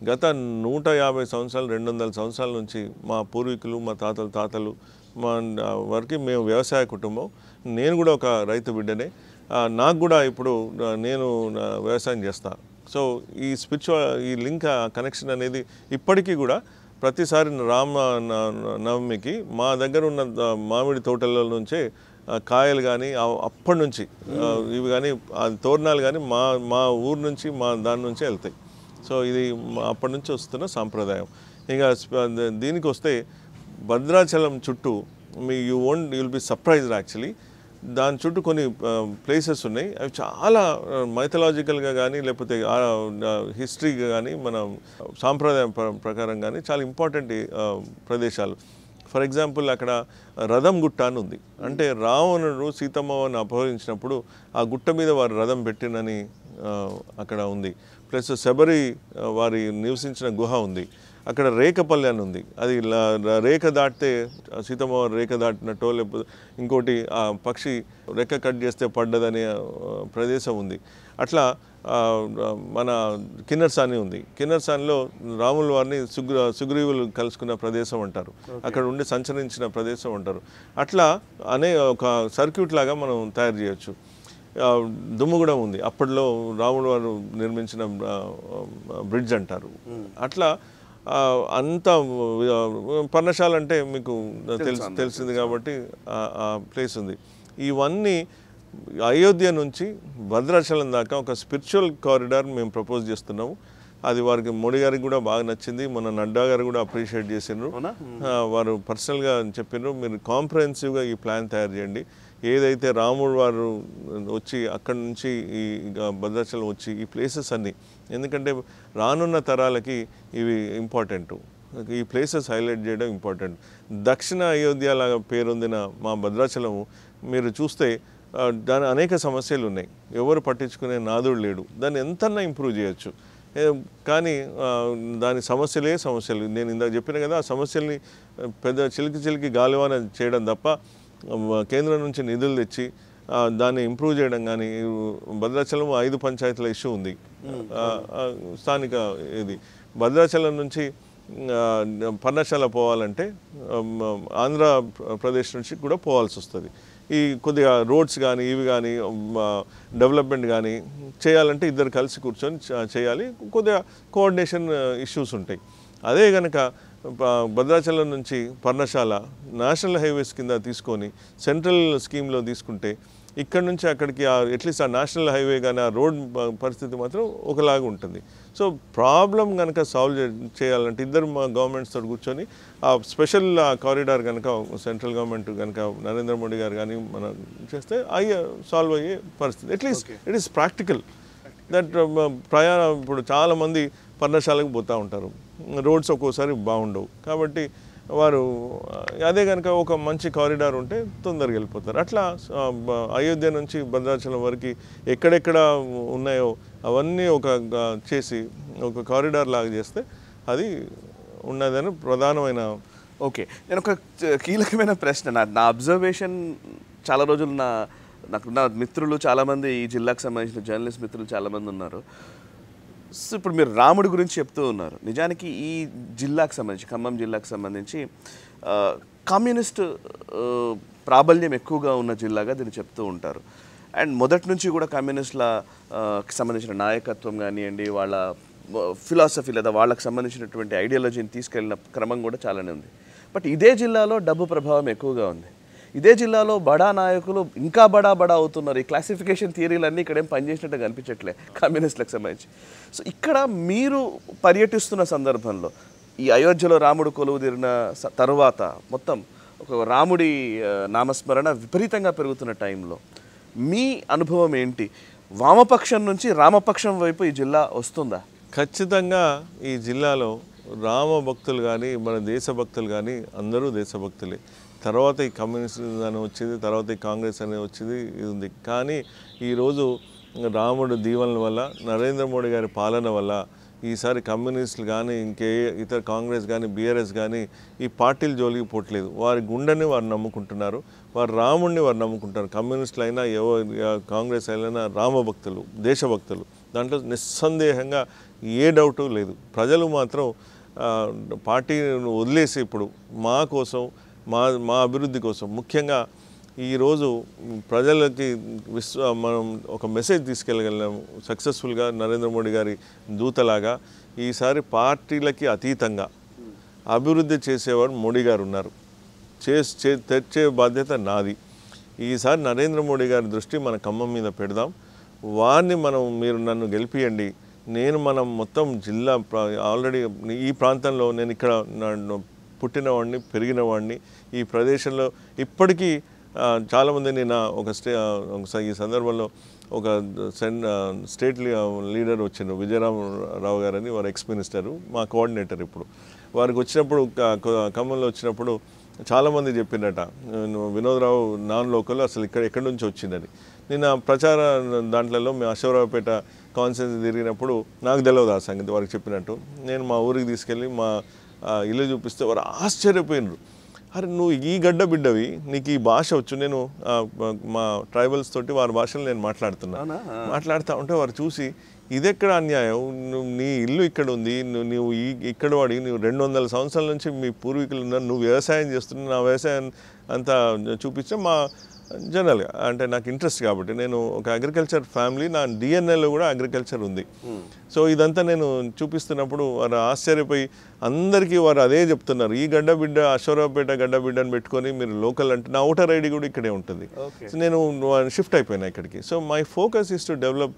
B: గత 150 సంవత్సరాలు 200 సంవత్సరాల నుంచి మా పూర్వీకులు, మా తాతలు మా వరకు మేము వ్యవసాయ కుటుంబం. నేను కూడా ఒక రైతు బిడ్డనే. నాకు కూడా ఇప్పుడు నేను వ్యవసాయం చేస్తాను. సో ఈ లింక్ కనెక్షన్ అనేది ఇప్పటికీ కూడా ప్రతిసారి నవమికి మా దగ్గర ఉన్న మామిడి తోటల నుంచే కాయలు కానీ అప్పటి నుంచి ఇవి కానీ తోరణాలు కానీ మా ఊరు నుంచి దాని నుంచే వెళ్తాయి. సో ఇది అప్పటి నుంచి వస్తున్న సాంప్రదాయం. ఇక దీనికి వస్తే భద్రాచలం చుట్టూ యుల్ బి సర్ప్రైజ్డ్ యాక్చువల్లీ. దాని చుట్టూ కొన్ని ప్లేసెస్ ఉన్నాయి. అవి చాలా మైథలాజికల్గా కానీ లేకపోతే హిస్టరీగా కానీ మన సాంప్రదాయం ప్రకారం కానీ చాలా ఇంపార్టెంట్ ప్రదేశాలు. ఫర్ ఎగ్జాంపుల్ అక్కడ రథం గుట్ట అని ఉంది. అంటే రావణుడు సీతమ్మని అపహరించినప్పుడు ఆ గుట్ట మీద వారు రథం పెట్టినని అక్కడ ఉంది. ప్లస్ శబరి వారి నివసించిన గుహ ఉంది. అక్కడ రేకపల్లి అని ఉంది. అది రేఖ దాటితే సీతమ్మ రేఖ దాటినట్టో లేకపోతే ఇంకోటి ఆ పక్షి రెక్క కట్ చేస్తే పడ్డదనే ప్రదేశం ఉంది. అట్లా మన కిన్నెరసాని ఉంది. కిన్నెరసానిలో రాముల వారిని సుగ్రీవులు కలుసుకున్న ప్రదేశం అంటారు. అక్కడ ఉండి సంచరించిన ప్రదేశం అంటారు. అట్లా ఒక సర్క్యూట్ లాగా మనం తయారు చేయొచ్చు. దుమ్ముగూడెం ఉంది, అప్పట్లో రాముడు వారు నిర్మించిన బ్రిడ్జ్ అంటారు. అట్లా అంత పర్ణశాల అంటే మీకు తెలిసింది కాబట్టి ఆ ప్లేస్ ఉంది. ఇవన్నీ అయోధ్య నుంచి భద్రాచలం దాకా ఒక స్పిరిచువల్ కారిడార్ మేము ప్రపోజ్ చేస్తున్నాము. అది వారికి మోడీ గారికి కూడా బాగా నచ్చింది. మన నడ్డా గారు కూడా అప్రిషియేట్ చేసిండ్రు. వారు పర్సనల్గా చెప్పినారు, మీరు కాంప్రహెన్సివ్గా ఈ ప్లాన్ తయారు చేయండి. ఏదైతే రాముడు వారు వచ్చి అక్కడి నుంచి ఈ భద్రాచలం వచ్చి ఈ ప్లేసెస్ అన్నీ, ఎందుకంటే రానున్న తరాలకి ఇవి ఇంపార్టెంట్, ఈ ప్లేసెస్ హైలైట్ చేయడం ఇంపార్టెంట్. దక్షిణ అయోధ్య లాగా పేరొందిన మా భద్రాచలము మీరు చూస్తే దాని అనేక సమస్యలు ఉన్నాయి, ఎవరు పట్టించుకునే నాదుడు లేడు. దాన్ని ఎంతన్నా ఇంప్రూవ్ చేయొచ్చు, కానీ దాని సమస్యలు నేను ఇందాక చెప్పిన కదా, ఆ సమస్యల్ని పెద్ద చిలికి గాలివాన చేయడం తప్ప కేంద్రం నుంచి నిధులు తెచ్చి దాన్ని ఇంప్రూవ్ చేయడం కానీ. భద్రాచలం 5 పంచాయతీల ఇష్యూ ఉంది స్థానిక. ఇది భద్రాచలం నుంచి పర్ణశాల పోవాలంటే ఆంధ్రప్రదేశ్ నుంచి కూడా పోవాల్సి వస్తుంది. ఈ కొద్దిగా రోడ్స్ కానీ ఇవి కానీ డెవలప్మెంట్ కానీ చేయాలంటే ఇద్దరు కలిసి కూర్చొని చేయాలి, కొద్దిగా కోఆర్డినేషన్ ఇష్యూస్ ఉంటాయి. అదే కనుక భద్రాచలం నుంచి పర్ణశాల నేషనల్ హైవేస్ కింద తీసుకొని సెంట్రల్ స్కీమ్లో తీసుకుంటే ఇక్కడ నుంచి అక్కడికి అట్లీస్ట్ ఆ నేషనల్ హైవే కానీ ఆ రోడ్ పరిస్థితి మాత్రం ఒకలాగా ఉంటుంది. సో ప్రాబ్లం కనుక సాల్వ్ చేయాలంటే ఇద్దరు మా గవర్నమెంట్స్ తోటి కూర్చొని ఆ స్పెషల్ కారిడార్ కనుక సెంట్రల్ గవర్నమెంట్ కనుక నరేంద్ర మోడీ గారు కానీ మనం చేస్తే సాల్వ్ అయ్యే పరిస్థితి. At least it is practical that ఇప్పుడు చాలామంది పర్ణశాలకు పోతూ ఉంటారు, రోడ్స్ ఒక్కోసారి బాగుండవు, కాబట్టి వారు అదే కనుక ఒక మంచి కారిడార్ ఉంటే తొందరగా వెళ్ళిపోతారు. అట్లా అయోధ్య నుంచి భద్రాచలం వరకు ఎక్కడెక్కడ ఉన్నాయో అవన్నీ ఒక చేసి ఒక కారిడార్ లాగా చేస్తే అది ఉన్నదని ప్రధానమైన.
A: ఓకే, నేను ఒక కీలకమైన ప్రశ్న, నా అబ్జర్వేషన్ చాలా రోజులు నా మిత్రులు చాలామంది, ఈ జిల్లాకు సంబంధించిన జర్నలిస్ట్ మిత్రులు చాలామంది ఉన్నారు. సో ఇప్పుడు మీరు రాముడి గురించి చెప్తూ ఉన్నారు. నిజానికి ఈ జిల్లాకు సంబంధించి, ఖమ్మం జిల్లాకు సంబంధించి కమ్యూనిస్ట్ ప్రాబల్యం ఎక్కువగా ఉన్న జిల్లాగా దీన్ని చెప్తూ ఉంటారు. అండ్ మొదటి నుంచి కూడా కమ్యూనిస్టులకు సంబంధించిన నాయకత్వం కానివ్వండి, వాళ్ళ ఫిలాసఫీ లేదా వాళ్ళకు సంబంధించినటువంటి ఐడియాలజీని తీసుకెళ్ళిన క్రమం కూడా చాలానే ఉంది. బట్ ఇదే జిల్లాలో డబ్బు ప్రభావం ఎక్కువగా ఉంది. ఇదే జిల్లాలో బడా నాయకులు ఇంకా బడా అవుతున్నారు. ఈ క్లాసిఫికేషన్ థియరీలన్నీ ఇక్కడేం పనిచేసినట్టు కనిపించట్లే కమ్యూనిస్టులకు సంబంధించి. సో ఇక్కడ మీరు పర్యటిస్తున్న సందర్భంలో ఈ అయోధ్యలో రాముడు కొలువుదీరిన తరువాత మొత్తం ఒక రాముడి నామస్మరణ విపరీతంగా పెరుగుతున్న టైంలో మీ అనుభవం ఏంటి? వామపక్షం నుంచి రామపక్షం వైపు ఈ జిల్లా వస్తుందా?
B: ఖచ్చితంగా ఈ జిల్లాలో రామ భక్తులు కానీ మన దేశభక్తులు కానీ అందరూ దేశభక్తులే. తర్వాత ఈ కమ్యూనిస్ట్ అని వచ్చింది, తర్వాత ఈ కాంగ్రెస్ అనేది వచ్చింది, ఇది ఉంది. కానీ ఈరోజు రాముడు దీవెనల వల్ల, నరేంద్ర మోడీ గారి పాలన వల్ల ఈసారి కమ్యూనిస్టులు కానీ ఇంకే ఇతర కాంగ్రెస్ కానీ బీఆర్ఎస్ కానీ ఈ పార్టీలు జోలికి పోవట్లేదు. వారి గుండెని వారు నమ్ముకుంటున్నారు, వారు రాముడిని వారు నమ్ముకుంటారు. కమ్యూనిస్టులు అయినా కాంగ్రెస్ అయినా రామభక్తులు, దేశభక్తులు, దాంట్లో నిస్సందేహంగా ఏ డౌటు లేదు. ప్రజలు మాత్రం పార్టీని వదిలేసి ఇప్పుడు మా కోసం, మా అభివృద్ధి కోసం, ముఖ్యంగా ఈరోజు ప్రజలకి మనం ఒక మెసేజ్ తీసుకెళ్ళగలిగాము సక్సెస్ఫుల్గా. నరేంద్ర మోడీ గారి దూతలాగా ఈసారి పార్టీలకి అతీతంగా అభివృద్ధి చేసేవాడు మోడీ గారు ఉన్నారు. తెచ్చే బాధ్యత నాది. ఈసారి నరేంద్ర మోడీ గారి దృష్టి మన ఖమ్మం మీద పెడదాం. వారిని మీరు నన్ను గెలిపియండి. మనం మొత్తం జిల్లా ఆల్రెడీ ఈ ప్రాంతంలో నేను ఇక్కడ పుట్టినవాడిని, పెరిగినవాడిని. ఈ ప్రదేశంలో ఇప్పటికీ చాలామంది నేను ఈ సందర్భంలో ఒక స్టేట్ లీడర్ వచ్చిండ్రు, విజయరామరావు గారని, వారు ఎక్స్ మినిస్టరు, మా కోఆర్డినేటర్. ఇప్పుడు వారికి వచ్చినప్పుడు ఖమ్మంలో వచ్చినప్పుడు చాలామంది చెప్పిండట, వినోద్రావు నాన్ లోకల్ అసలు ఎక్కడి నుంచి వచ్చిందని. నేను ప్రచార దాంట్లలో మేము అశోరావుపేట కాన్స్టిట్యున్సీ తిరిగినప్పుడు నాకు తెలియదు ఆ సంగతి. వారికి చెప్పినట్టు నేను మా ఊరికి తీసుకెళ్ళి మా ఇల్లు చూపిస్తే వారు ఆశ్చర్యపోయినరు. అరే నువ్వు ఈ గడ్డ బిడ్డవి, నీకు ఈ భాష వచ్చు. నేను మా ట్రైబల్స్ తోటి వారి భాషలో నేను మాట్లాడుతూ ఉంటే వారు చూసి ఇదెక్కడ అన్యాయం, నీ ఇల్లు ఇక్కడ ఉంది, నువ్వు ఇక్కడ వాడి, నువ్వు 200 సంవత్సరాల నుంచి మీ పూర్వీకులు ఉన్నారు, నువ్వు వ్యవసాయం చేస్తున్నావు, నా వ్యవసాయం అంతా చూపించా. మా జనరల్గా అంటే నాకు ఇంట్రెస్ట్ కాబట్టి నేను ఒక అగ్రికల్చర్ ఫ్యామిలీ, నా డిఎన్ఏలో కూడా అగ్రికల్చర్ ఉంది. సో ఇదంతా నేను చూపిస్తున్నప్పుడు వారు ఆశ్చర్యపోయి అందరికీ వారు అదే చెప్తున్నారు, ఈ గడ్డ బిడ్డ అశ్వరావుపేట గడ్డ బిడ్డని పెట్టుకొని మీరు లోకల్ అంటే నా ఓటర్ ఐడి కూడా ఇక్కడే ఉంటుంది. సో నేను షిఫ్ట్ అయిపోయినా ఇక్కడికి. So my focus is to develop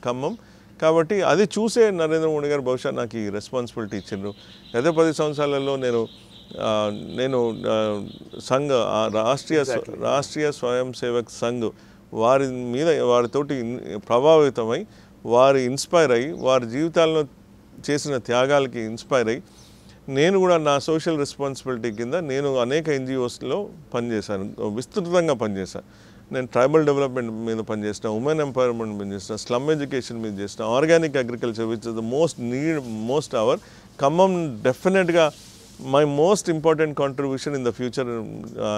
B: Khammam. కాబట్టి అది చూసే నరేంద్ర మోడీ గారు బహుశా నాకు ఈ రెస్పాన్సిబిలిటీ ఇచ్చిండ్రు. గత 10 సంవత్సరాలలో నేను సంఘ్ రాష్ట్రీయ స్వయం సేవక్ సంఘ్ వారితోటి ప్రభావితమై వారి ఇన్స్పైర్ అయ్యి వారి జీవితాల్లో చేసిన త్యాగాలకి ఇన్స్పైర్ అయ్యి నేను కూడా నా సోషల్ రెస్పాన్సిబిలిటీ కింద నేను అనేక ఎన్జిఓస్లో పనిచేశాను, విస్తృతంగా పనిచేశాను. నేను ట్రైబల్ డెవలప్మెంట్ మీద పనిచేసిన, ఉమెన్ ఎంపవర్మెంట్ మీద చేసిన, స్లమ్ ఎడ్యుకేషన్ మీద చేసిన, organic agriculture which is the most our Khammam డెఫినెట్గా my most important contribution in the future.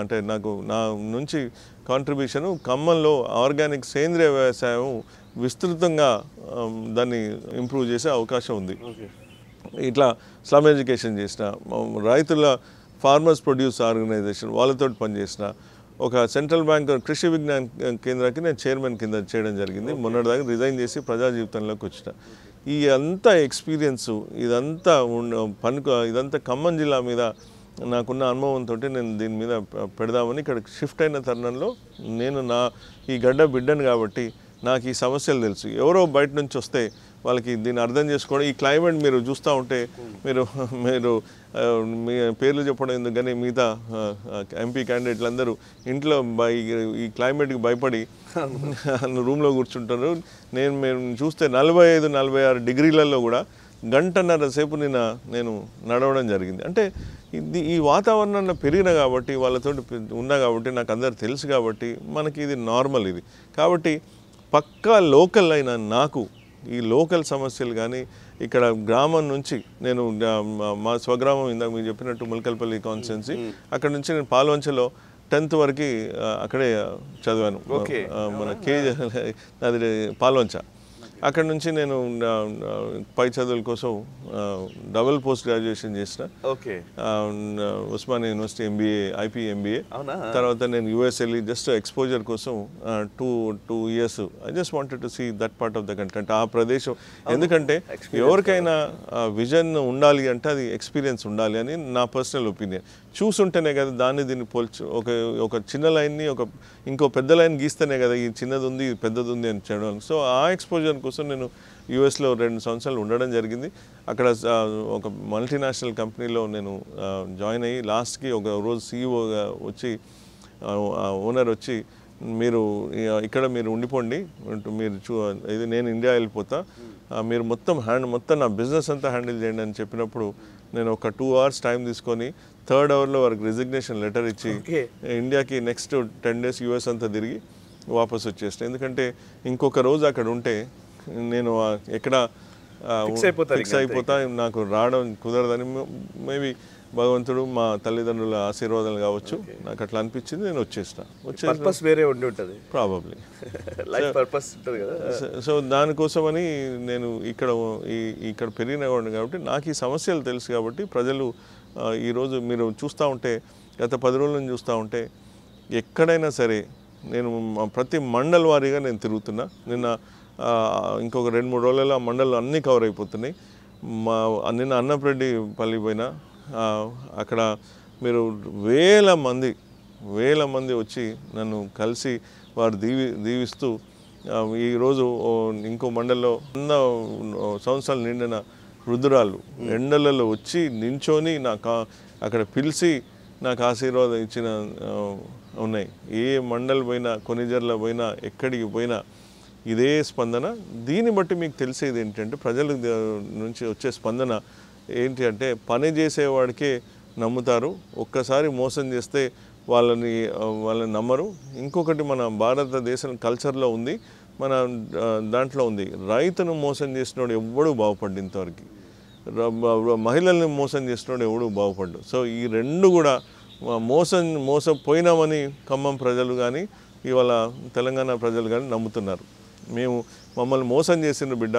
B: అంటే నాకు నా నుంచి కాంట్రిబ్యూషను ఖమ్మంలో ఆర్గానిక్ సేంద్రియ వ్యవసాయం విస్తృతంగా దాన్ని ఇంప్రూవ్ చేసే అవకాశం ఉంది. ఇట్లా స్లమ్ ఎడ్యుకేషన్ చేసిన, రైతుల ఫార్మర్స్ ప్రొడ్యూస్ ఆర్గనైజేషన్ వాళ్ళతో పనిచేసిన, ఒక సెంట్రల్ బ్యాంక్ కృషి విజ్ఞాన కేంద్రానికి నేను చైర్మన్ కింద చేయడం జరిగింది. మొన్నటిదాకా రిజైన్ చేసి ప్రజా జీవితంలోకి వచ్చిన. ఈ అంతా ఎక్స్పీరియన్స్ ఇదంతా ఖమ్మం జిల్లా మీద నాకున్న అనుభవంతో నేను దీని మీద పెడదామని ఇక్కడ షిఫ్ట్ అయిన తరుణంలో నేను ఈ గడ్డ బిడ్డను కాబట్టి నాకు ఈ సమస్యలు తెలుసు. ఎవరో బయట నుంచి వస్తే వాళ్ళకి దీన్ని అర్థం చేసుకోవడం, ఈ క్లైమేట్ మీరు చూస్తూ ఉంటే మీరు మీ పేర్లు చెప్పడం ఎందుకు కానీ మిగతా ఎంపీ క్యాండిడేట్లు అందరూ ఇంట్లో ఈ క్లైమేట్కి భయపడి రూమ్లో కూర్చుంటారు. మేము చూస్తే 45-46 డిగ్రీలలో కూడా గంటన్నర సేపు నేను నడవడం జరిగింది. అంటే ఈ వాతావరణంలో పెరిగిన కాబట్టి వాళ్ళతో ఉన్నా కాబట్టి నాకు అందరు తెలుసు కాబట్టి మనకి ఇది నార్మల్. ఇది కాబట్టి పక్కా లోకల్ అయిన నాకు ఈ లోకల్ సమస్యలు కానీ ఇక్కడ గ్రామం నుంచి నేను మా స్వగ్రామం ఇందాక మీరు చెప్పినట్టు ములకల్పల్లి కాన్స్టిట్యున్సీ, అక్కడ నుంచి నేను పాల్వంచలో 10th వరకు అక్కడే చదివాను. మన అది పాల్వంచ. అక్కడ నుంచి నేను పై చదువుల కోసం డబుల్ పోస్ట్ గ్రాడ్యుయేషన్ చేసిన. Osmania university IP MBA. తర్వాత నేను యూఎస్ వెళ్ళి జస్ట్ ఎక్స్పోజర్ కోసం 2 years I just wanted to see that part of the country. అంటే ఆ ప్రదేశం, ఎందుకంటే ఎవరికైనా విజన్ ఉండాలి అంటే అది ఎక్స్పీరియన్స్ ఉండాలి అని నా పర్సనల్ ఒపీనియన్. చూసుంటేనే కదా దీన్ని ఒక చిన్న లైన్ని ఇంకో పెద్ద లైన్ గీస్తేనే కదా ఈ చిన్నది ఉంది ఇది పెద్దది ఉంది అని చెప్పడం. సో ఆ ఎక్స్పోజర్ కోసం నేను యూఎస్లో 2 సంవత్సరాలు ఉండడం జరిగింది. అక్కడ ఒక మల్టీనేషనల్ కంపెనీలో నేను జాయిన్ అయ్యి లాస్ట్కి ఒక రోజు సీఈఓగా వచ్చి ఓనర్ వచ్చి మీరు మీరు ఉండిపోండి, ఇది నేను ఇండియా వెళ్ళిపోతా, మీరు మొత్తం నా బిజినెస్ అంతా హ్యాండిల్ చేయండి అని చెప్పినప్పుడు నేను ఒక 2 hours టైం తీసుకొని 3rd hourలో వారికి రిజిగ్నేషన్ లెటర్ ఇచ్చి ఇండియాకి నెక్స్ట్ 10 days యూఎస్ అంతా తిరిగి వాపస్ వచ్చేసిన. ఎందుకంటే ఇంకొక రోజు అక్కడ ఉంటే నేను ఎక్కడ ఫిక్స్ అయిపోతా, నాకు రావడం కుదరదని. మేబీ భగవంతుడు మా తల్లిదండ్రుల ఆశీర్వాదాలు కావచ్చు, నాకు అట్లా అనిపించింది, నేను వచ్చేసిన.
A: వేరే ఉండి ఉంటుంది ప్రాబబ్లీ.
B: సో దానికోసమని నేను ఇక్కడ పెరిగిన కాబట్టి నాకు ఈ సమస్యలు తెలుసు కాబట్టి ప్రజలు ఈరోజు మీరు చూస్తూ ఉంటే గత 10 రోజుల నుంచి చూస్తూ ఉంటే ఎక్కడైనా సరే నేను ప్రతి మండల్ వారీగా నేను తిరుగుతున్నా. ఇంకొక 2-3 రోజులలో ఆ మండలు అన్నీ కవర్ అయిపోతున్నాయి. నిన్న అన్నప్రెడ్డిపల్లి పోయినా అక్కడ మీరు వేల మంది వచ్చి నన్ను కలిసి వారు దీవిస్తూ ఈరోజు ఇంకో మండల్లో 100 సంవత్సరాలు నిండిన వృద్ధురాలు ఎండలలో వచ్చి నించొని అక్కడ పిలిచి నాకు ఆశీర్వాదం ఇచ్చిన ఉన్నాయి. ఏ మండల్ పోయినా, కొనిజర్ల పోయినా, ఎక్కడికి పోయినా ఇదే స్పందన. దీన్ని బట్టి మీకు తెలిసేది ఏంటంటే ప్రజల నుంచి వచ్చే స్పందన ఏంటి అంటే పని చేసేవాడికే నమ్ముతారు, ఒక్కసారి మోసం చేస్తే వాళ్ళని నమ్మరు. ఇంకొకటి మన భారతదేశం కల్చర్లో ఉంది, మన దాంట్లో ఉంది, రైతును మోసం చేసినోడు ఎవడూ బాగుపడ్డు ఇంతవరకు, మహిళల్ని మోసం చేసినోడు ఎవడూ బాగుపడ్డు. సో ఈ 2 కూడా మోసపోయినామని ఖమ్మం ప్రజలు కానీ ఇవాళ తెలంగాణ ప్రజలు కానీ నమ్ముతున్నారు. మమ్మల్ని మోసం చేసిన బిడ్డ,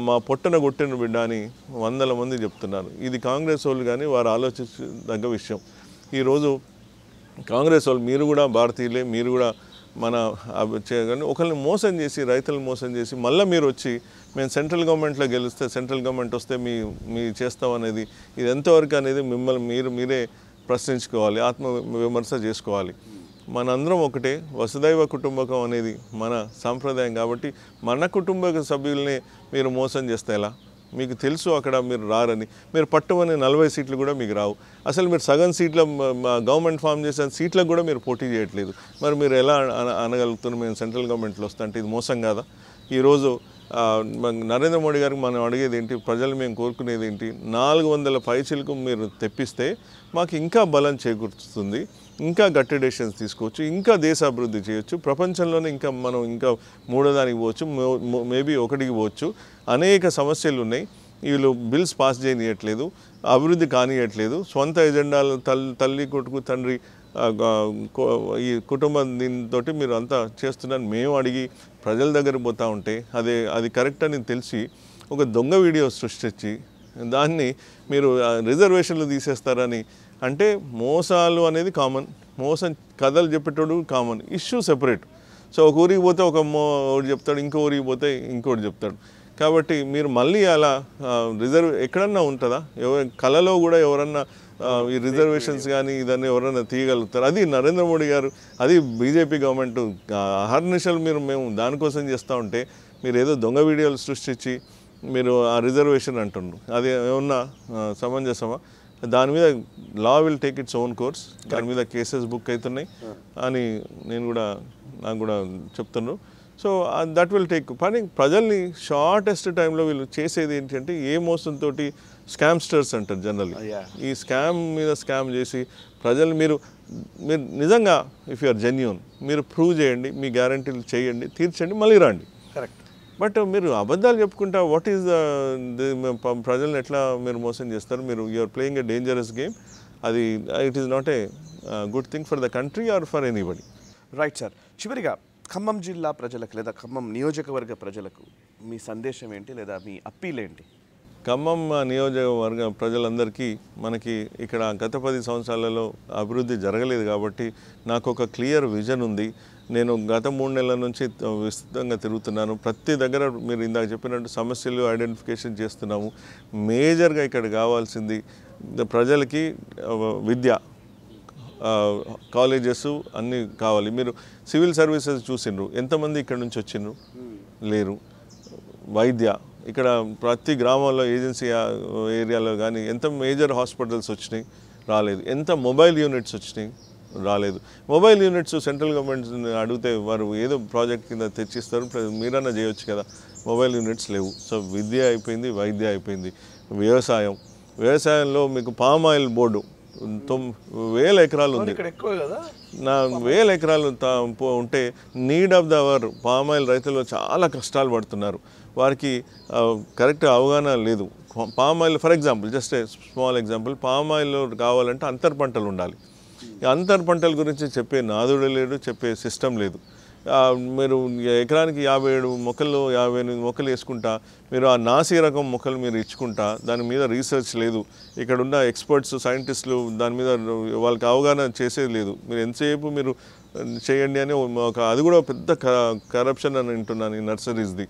B: మా పొట్టన కొట్టిన బిడ్డ అని 100 మంది చెప్తున్నారు. ఇది కాంగ్రెస్ వాళ్ళు కానీ వారు ఆలోచించదగ్గ విషయం. ఈరోజు కాంగ్రెస్ వాళ్ళు మీరు కూడా భారతీయులే, మీరు కూడా మన చేయగానే ఒకరిని మోసం చేసి రైతులను మోసం చేసి మళ్ళీ మీరు వచ్చి మేము సెంట్రల్ గవర్నమెంట్లో గెలిస్తే సెంట్రల్ గవర్నమెంట్ వస్తే మీ చేస్తాం అనేది ఇది ఎంతవరకు అనేది మిమ్మల్ని మీరే ప్రశ్నించుకోవాలి, ఆత్మ విమర్శ చేసుకోవాలి. మనందరం ఒకటే, వసుదైవ కుటుంబకం అనేది మన సాంప్రదాయం. కాబట్టి మన కుటుంబ సభ్యుల్ని మీరు మోసం చేస్తే ఎలా? మీకు తెలుసు అక్కడ మీరు రారని, మీరు పట్టుమని 40 సీట్లు కూడా మీకు రావు. అసలు మీరు సగం సీట్ల గవర్నమెంట్ ఫామ్ చేసిన సీట్లకు కూడా మీరు పోటీ చేయట్లేదు. మరి మీరు ఎలా అనగలుగుతున్నారు మేము సెంట్రల్ గవర్నమెంట్లో వస్తా అంటే? ఇది మోసం కాదా? ఈరోజు నరేంద్ర మోడీ గారికి మనం అడిగేది ఏంటి, ప్రజలు మేము కోరుకునేది ఏంటి? 400 పైచీలకు మీరు తెప్పిస్తే మాకు ఇంకా బలం చేకూరుతుంది, ఇంకా గట్టి డెసిషన్స్ తీసుకోవచ్చు, ఇంకా దేశ అభివృద్ధి చేయొచ్చు, ప్రపంచంలోనే మనం ఇంకా మూడో దానికి పోవచ్చు, మేబీ ఒకటికి పోవచ్చు. అనేక సమస్యలు ఉన్నాయి. వీళ్ళు బిల్స్ పాస్ చేయనియట్లేదు, అభివృద్ధి కానియట్లేదు, సొంత ఎజెండాలు తల్లి కొడుకు తండ్రి ఈ కుటుంబం దీంతో మీరు అంతా చేస్తున్నారు. మేము అడిగి ప్రజల దగ్గర పోతూ ఉంటే అది కరెక్ట్ అని తెలిసి ఒక దొంగ వీడియో సృష్టించి దాన్ని మీరు రిజర్వేషన్లు తీసేస్తారని అంటే మోసాలు అనేది కామన్, మోసం కథలు చెప్పేటోడు కామన్, ఇష్యూ సెపరేట్. సో ఒక ఊరికి పోతే ఒకటి చెప్తాడు, ఇంకో ఊరికి పోతే ఇంకోటి చెప్తాడు. కాబట్టి మీరు మళ్ళీ అలా ఎక్కడన్నా ఉంటుందా? కళలో కూడా ఎవరన్నా ఈ రిజర్వేషన్స్ కానీ ఇదన్నీ ఎవరైనా తీయగలుగుతారు? అది నరేంద్ర మోడీ గారు, అది బీజేపీ గవర్నమెంట్ అహర్నిశలు మేము దానికోసం చేస్తూ ఉంటే మీరు ఏదో దొంగ వీడియోలు సృష్టించి మీరు ఆ రిజర్వేషన్ అంటున్నారు. అది ఏమన్నా సమంజసమా? దాని మీద law will take its own course, దాని మీద కేసెస్ బుక్ అవుతున్నాయి అని నాకు కూడా చెప్తున్నారు. So that will take. కానీ ప్రజల్ని షార్టెస్ట్ టైంలో వీళ్ళు చేసేది ఏంటంటే ఏ మోసంతో స్కామ్స్టర్స్ అంటారు జనరల్లీ. ఈ స్కామ్ మీద స్కామ్ చేసి ప్రజలు మీరు నిజంగా ఇఫ్ యు ఆర్ జెన్యూన్ మీరు ప్రూవ్ చేయండి, మీ గ్యారంటీలు చేయండి, తీర్చండి, మళ్ళీ రండి.
A: కరెక్ట్.
B: బట్ మీరు అబద్ధాలు చెప్పుకుంటా వాట్ ఈస్ ప్రజల్ని ఎట్లా మీరు మోసం చేస్తారు? మీరు you are playing a dangerous game. అది it is not a good thing for the country or for anybody.
A: Right sir. చివరిగా ఖమ్మం జిల్లా ప్రజలకు లేదా ఖమ్మం నియోజకవర్గ ప్రజలకు మీ సందేశం ఏంటి లేదా మీ అప్పీల్ ఏంటి?
B: ఖమ్మం నియోజకవర్గ ప్రజలందరికీ మనకి ఇక్కడ గత 10 సంవత్సరాలలో అభివృద్ధి జరగలేదు కాబట్టి నాకు ఒక క్లియర్ విజన్ ఉంది. నేను గత 3 నెలల నుంచి విస్తృతంగా తిరుగుతున్నాను. ప్రతి దగ్గర మీరు ఇందాక చెప్పినట్టు సమస్యలు ఐడెంటిఫికేషన్ చేస్తున్నాము. మేజర్గా ఇక్కడ కావాల్సింది ప్రజలకి విద్య, కాలేజెస్ అన్నీ కావాలి. మీరు సివిల్ సర్వీసెస్ చూసిండ్రు, ఎంతమంది ఇక్కడ నుంచి వచ్చిండ్రు? లేరు. వైద్య ఇక్కడ ప్రతి గ్రామంలో ఏజెన్సీ ఏరియాలో కానీ ఎంత మేజర్ హాస్పిటల్స్ వచ్చినాయి? రాలేదు. ఎంత మొబైల్ యూనిట్స్ వచ్చినాయి? రాలేదు. మొబైల్ యూనిట్స్ సెంట్రల్ గవర్నమెంట్ అడిగితే వారు ఏదో ప్రాజెక్ట్ కింద తెచ్చిస్తారు, మీరన్నా చేయొచ్చు కదా. మొబైల్ యూనిట్స్ లేవు. సో విద్య అయిపోయింది, వైద్య అయిపోయింది. వ్యవసాయంలో మీకు పామ్ ఆయిల్ బోర్డు 1000 ఎకరాలు ఉంది. 1000 ఎకరాలు ఉంటే need of the hour palm oil రైతులు చాలా కష్టాలు పడుతున్నారు. వారికి కరెక్ట్ అవగాహన లేదు. Palm oil for example, just a small example, palm oil కావాలంటే అంతర్ పంటలు ఉండాలి. అంతర్ పంటల గురించి చెప్పే నాదుడు లేడు, చెప్పే సిస్టమ్ లేదు. మీరు ఎకరానికి 57 మొక్కలు 58 మొక్కలు వేసుకుంటా మీరు ఆ నాసి రకం మొక్కలు మీరు ఇచ్చుకుంటా దాని మీద రీసెర్చ్ లేదు. ఇక్కడ ఉన్న ఎక్స్పర్ట్స్ సైంటిస్టులు దాని మీద వాళ్ళకి అవగాహన చేసేది లేదు. మీరు ఎంతసేపు మీరు చేయండి అని అది కూడా పెద్ద కరప్షన్ అని వింటున్నాను. ఈ నర్సరీస్ది